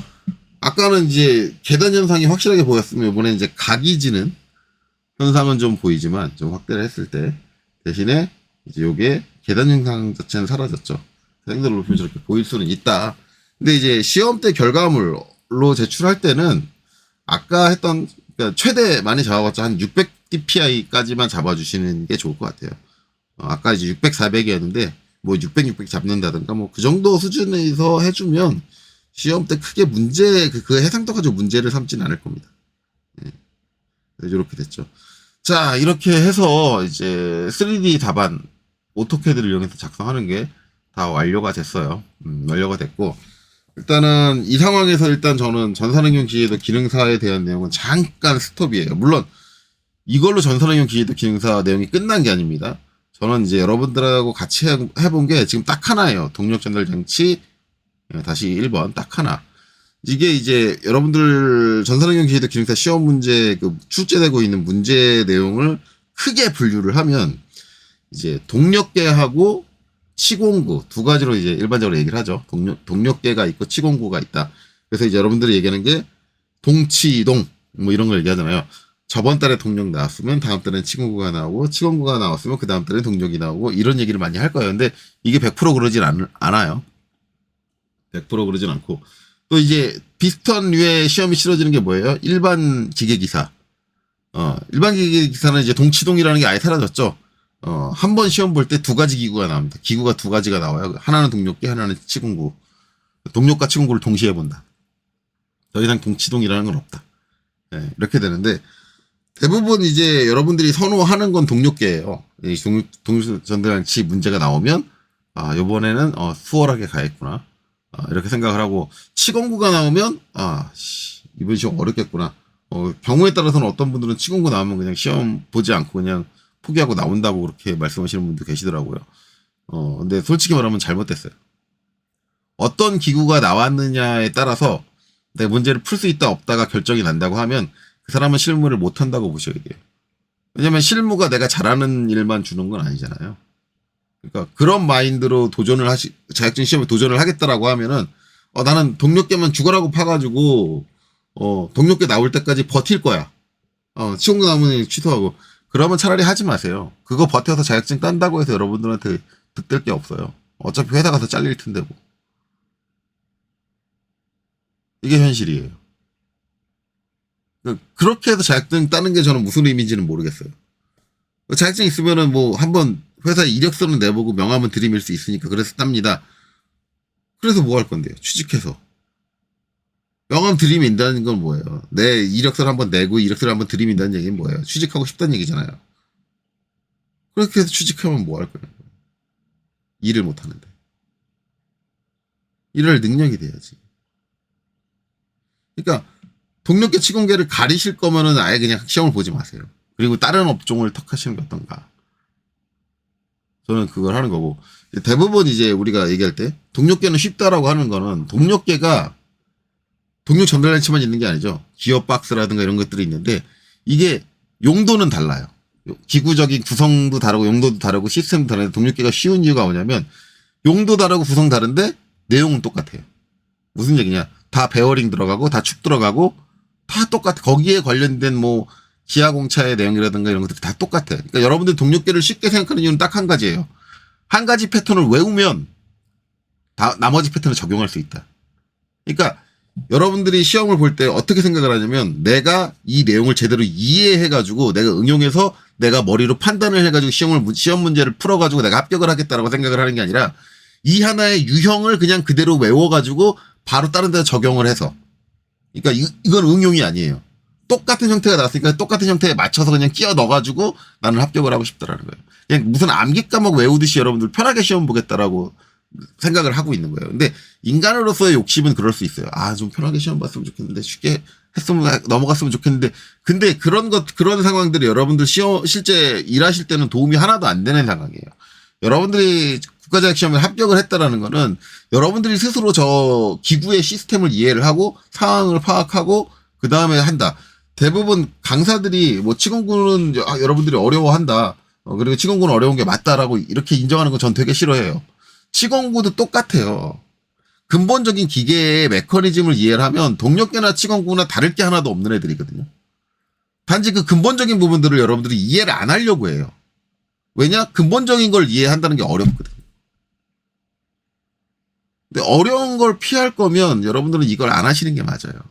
아까는 이제 계단 현상이 확실하게 보였으면 이번에 이제 각이 지는 현상은 좀 보이지만 좀 확대를 했을 때 대신에 이제 요게 계단 현상 자체는 사라졌죠. 생도를 높이면 저렇게 보일 수는 있다. 근데 이제 시험 때 결과물로 제출할 때는 아까 했던 그러니까 최대 많이 잡아봤자 한 600dpi까지만 잡아주시는 게 좋을 것 같아요. 아까 이제 600, 400이었는데 뭐 600 잡는다든가 뭐 그 정도 수준에서 해주면 시험 때 크게 그 해상도 가지고 문제를 삼지는 않을 겁니다. 네. 이렇게 됐죠. 자, 이렇게 해서 이제 3D 답안 오토캐드를 이용해서 작성하는 게 다 완료가 됐어요. 완료가 됐고 일단은 이 상황에서 일단 저는 전산응용 기계도 기능사에 대한 내용은 잠깐 스톱이에요. 물론 이걸로 전산응용 기계도 기능사 내용이 끝난 게 아닙니다. 저는 이제 여러분들하고 같이 해본 게 지금 딱 하나예요. 동력 전달 장치 다시 1번 딱 하나. 이게 이제 여러분들 전산응용 기계도 기능사 시험 문제 출제되고 있는 문제 내용을 크게 분류를 하면 이제 동력계하고 치공구 두 가지로 이제 일반적으로 얘기를 하죠. 동력계가 있고 치공구가 있다. 그래서 이제 여러분들이 얘기하는 게 동치동 뭐 이런 걸 얘기하잖아요. 저번 달에 동력 나왔으면 다음 달에는 치공구가 나오고 치공구가 나왔으면 그 다음 달에는 동력이 나오고 이런 얘기를 많이 할 거예요. 근데 이게 100% 그러진 않아요. 100% 그러진 않고 또 이제 비슷한 류의 시험이 치러지는 게 뭐예요? 일반 기계기사. 일반 기계기사는 이제 동치동이라는 게 아예 사라졌죠. 한 번 시험 볼 때 두 가지 기구가 나옵니다. 기구가 두 가지가 나와요. 하나는 동력계, 하나는 치공구. 동력과 치공구를 동시에 본다. 더 이상 동치동이라는 건 없다. 네, 이렇게 되는데, 대부분 이제 여러분들이 선호하는 건 동력계예요. 동력 전달장치 문제가 나오면, 요번에는, 수월하게 가야겠구나. 이렇게 생각을 하고, 치공구가 나오면, 이번 시험 어렵겠구나. 경우에 따라서는 어떤 분들은 치공구 나오면 그냥 시험 보지 않고 그냥 포기하고 나온다고 그렇게 말씀하시는 분도 계시더라고요. 근데 솔직히 말하면 잘못됐어요. 어떤 기구가 나왔느냐에 따라서 내가 문제를 풀 수 있다 없다가 결정이 난다고 하면 그 사람은 실무를 못한다고 보셔야 돼요. 왜냐면 실무가 내가 잘하는 일만 주는 건 아니잖아요. 그러니까 그런 마인드로 자격증 시험에 도전을 하겠다라고 하면은 나는 동력계만 죽어라고 파가지고 동력계 나올 때까지 버틸 거야. 치공구 나오면 취소하고. 그러면 차라리 하지 마세요. 그거 버텨서 자격증 딴다고 해서 여러분들한테 득될 게 없어요. 어차피 회사 가서 잘릴 텐데 뭐. 이게 현실이에요. 그렇게 해서 자격증 따는 게 저는 무슨 의미인지는 모르겠어요. 자격증 있으면은 뭐 한번 회사에 이력서는 내보고 명함은 들이밀 수 있으니까 그래서 땁니다. 그래서 뭐 할 건데요? 취직해서. 명함 들이민다는 건 뭐예요? 내 이력서를 한번 내고 이력서를 한번 들이민다는 얘기는 뭐예요? 취직하고 싶다는 얘기잖아요. 그렇게 해서 취직하면 뭐 할 거예요? 일을 못 하는데. 일할 능력이 돼야지. 그러니까 동력계 치공계를 가리실 거면은 아예 그냥 시험을 보지 마세요. 그리고 다른 업종을 턱하시는 게 어떤가. 저는 그걸 하는 거고. 대부분 이제 우리가 얘기할 때 동력계는 쉽다라고 하는 거는 동력계가 동력 전달장치만 있는 게 아니죠. 기어 박스라든가 이런 것들이 있는데 이게 용도는 달라요. 기구적인 구성도 다르고 용도도 다르고 시스템도 다른데 동력계가 쉬운 이유가 뭐냐면 용도 다르고 구성 다른데 내용은 똑같아요. 무슨 얘기냐. 다 베어링 들어가고 다 축 들어가고 다 똑같아. 거기에 관련된 뭐 기아공차의 내용이라든가 이런 것들이 다 똑같아. 그러니까 여러분들 동력계를 쉽게 생각하는 이유는 딱 한 가지예요. 한 가지 패턴을 외우면 나머지 패턴을 적용할 수 있다. 그러니까 여러분들이 시험을 볼 때 어떻게 생각을 하냐면 내가 이 내용을 제대로 이해해가지고 내가 응용해서 내가 머리로 판단을 해가지고 시험 문제를 풀어가지고 내가 합격을 하겠다라고 생각을 하는 게 아니라 이 하나의 유형을 그냥 그대로 외워가지고 바로 다른 데다 적용을 해서 그러니까 이건 응용이 아니에요. 똑같은 형태가 나왔으니까 똑같은 형태에 맞춰서 그냥 끼워 넣어가지고 나는 합격을 하고 싶다라는 거예요. 그냥 무슨 암기 과목 외우듯이 여러분들 편하게 시험 보겠다라고 생각을 하고 있는 거예요. 근데 인간으로서의 욕심은 그럴 수 있어요. 좀 편하게 시험 봤으면 좋겠는데 쉽게 했으면 넘어갔으면 좋겠는데 근데 그런 상황들이 여러분들 실제 일하실 때는 도움이 하나도 안 되는 상황이에요. 여러분들이 국가자격시험에 합격을 했다라는 거는 여러분들이 스스로 저 기구의 시스템을 이해를 하고 상황을 파악하고 그 다음에 한다. 대부분 강사들이 뭐 치공구는 여러분들이 어려워한다. 그리고 치공구는 어려운 게 맞다라고 이렇게 인정하는 건 전 되게 싫어해요. 치공구도 똑같아요. 근본적인 기계의 메커니즘을 이해를 하면 동력계나 치공구나 다를 게 하나도 없는 애들이거든요. 단지 그 근본적인 부분들을 여러분들이 이해를 안 하려고 해요. 왜냐? 근본적인 걸 이해한다는 게 어렵거든요. 근데 어려운 걸 피할 거면 여러분들은 이걸 안 하시는 게 맞아요.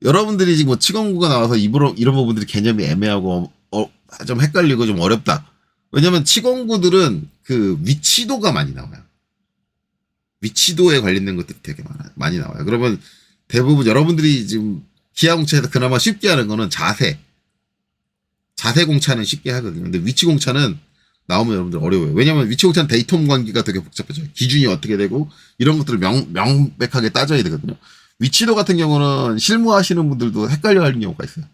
여러분들이 지금 뭐 치공구가 나와서 이런 부분들이 개념이 애매하고 좀 헷갈리고 좀 어렵다. 왜냐면 치공구들은 그 위치도가 많이 나와요. 위치도에 관련된 것들이 되게 많이 나와요. 그러면 대부분 여러분들이 지금 기아공차에서 그나마 쉽게 하는 거는 자세 공차는 쉽게 하거든요. 근데 위치 공차는 나오면 여러분들 어려워요. 왜냐면 위치 공차는 데이터 관계가 되게 복잡해져요. 기준이 어떻게 되고 이런 것들을 명백하게 따져야 되거든요. 위치도 같은 경우는 실무하시는 분들도 헷갈려 하는 경우가 있어요.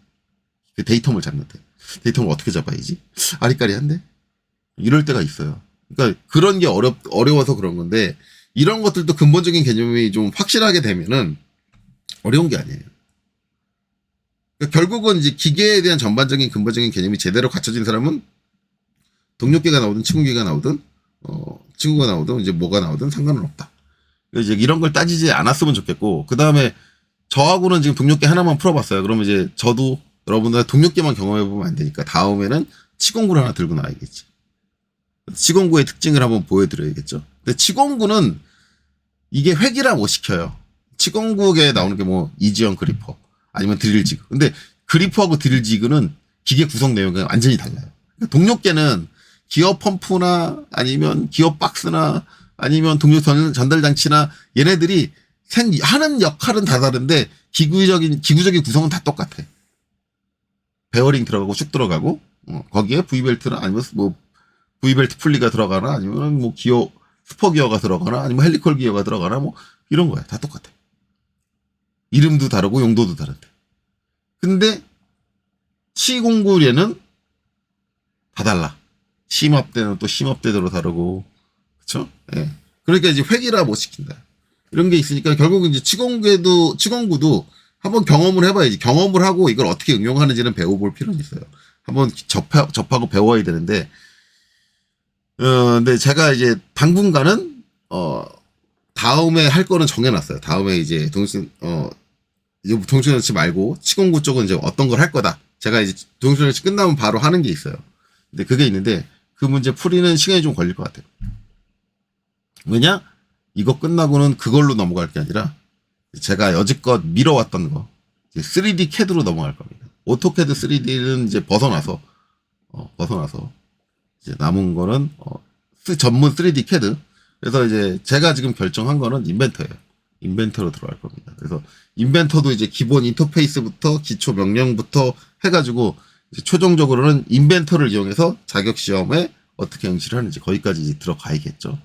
그 데이터를 잡는데. 데이터를 어떻게 잡아야지? 아리까리한데? 이럴 때가 있어요. 그러니까 그런 게 어려워서 그런 건데 이런 것들도 근본적인 개념이 좀 확실하게 되면은 어려운 게 아니에요. 그러니까 결국은 이제 기계에 대한 전반적인 근본적인 개념이 제대로 갖춰진 사람은 동력계가 나오든 치공계가 나오든 친구가 나오든 이제 뭐가 나오든 상관은 없다. 이제 이런 걸 따지지 않았으면 좋겠고 그 다음에 저하고는 지금 동력계 하나만 풀어봤어요. 그러면 이제 저도 여러분들 동력계만 경험해보면 안 되니까 다음에는 치공구를 하나 들고 나와야겠지. 치공구의 특징을 한번 보여드려야겠죠. 근데 치공구는 이게 회기라 못 시켜요. 치공구에 나오는 게 뭐 이지형 그리퍼 아니면 드릴지그. 근데 그리퍼하고 드릴지그는 기계 구성 내용이 완전히 달라요. 동력계는 기어 펌프나 아니면 기어 박스나 아니면 동력 전달 장치나 얘네들이 하는 역할은 다 다른데 기구적인 구성은 다 똑같아. 베어링 들어가고 쭉 들어가고 거기에 V벨트나 아니면 뭐 V벨트 풀리가 들어가나 아니면 뭐 기어 스포 기어가 들어가나 아니면 헬리컬 기어가 들어가나 뭐 이런 거야. 다 똑같아. 이름도 다르고 용도도 다른데. 근데 C09례는 다 달라. 심압대는 또 심압대대로 다르고, 그쵸? 예. 그러니까 이제 획일화 못 시킨다. 이런 게 있으니까 결국은 이제 치공구도 한번 경험을 해봐야지. 경험을 하고 이걸 어떻게 응용하는지는 배워볼 필요는 있어요. 한번 접하고 배워야 되는데, 근데 제가 이제 당분간은, 다음에 할 거는 정해놨어요. 다음에 이제 동순연치 말고 치공구 쪽은 이제 어떤 걸 할 거다. 제가 이제 동순연치 끝나면 바로 하는 게 있어요. 근데 그게 있는데 그 문제 풀이는 시간이 좀 걸릴 것 같아요. 왜냐? 이거 끝나고는 그걸로 넘어갈 게 아니라 제가 여지껏 미뤄왔던 거 3D CAD로 넘어갈 겁니다. 오토캐드 3D는 이제 벗어나서 이제 남은 거는 전문 3D CAD. 그래서 이제 제가 지금 결정한 거는 인벤터예요. 인벤터로 들어갈 겁니다. 그래서 인벤터도 이제 기본 인터페이스부터 기초 명령부터 해가지고 이제 최종적으로는 인벤터를 이용해서 자격 시험에 어떻게 응시를 하는지 거기까지 이제 들어가야겠죠.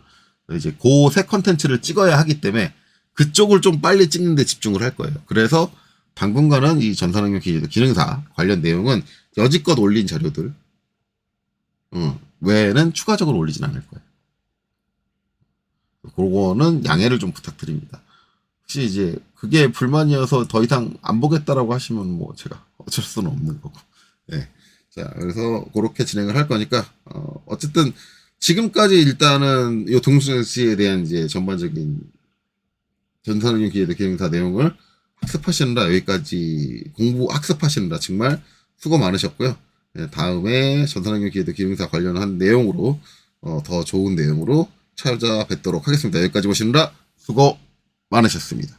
이제 그 새 컨텐츠를 찍어야 하기 때문에 그쪽을 좀 빨리 찍는 데 집중을 할 거예요. 그래서 당분간은 이 전산응용 기능사 관련 내용은 여지껏 올린 자료들 외에는 추가적으로 올리진 않을 거예요. 그거는 양해를 좀 부탁드립니다. 혹시 이제 그게 불만이어서 더 이상 안 보겠다라고 하시면 뭐 제가 어쩔 수는 없는 거고. 네. 자, 그래서 그렇게 진행을 할 거니까 어쨌든 지금까지 일단은 이 동순연치에 대한 이제 전반적인 전산응용 기능사 내용을 학습하시느라 여기까지 학습하시느라 정말 수고 많으셨고요. 네, 다음에 전산응용 기능사 관련한 내용으로 더 좋은 내용으로 찾아뵙도록 하겠습니다. 여기까지 보시느라 수고 많으셨습니다.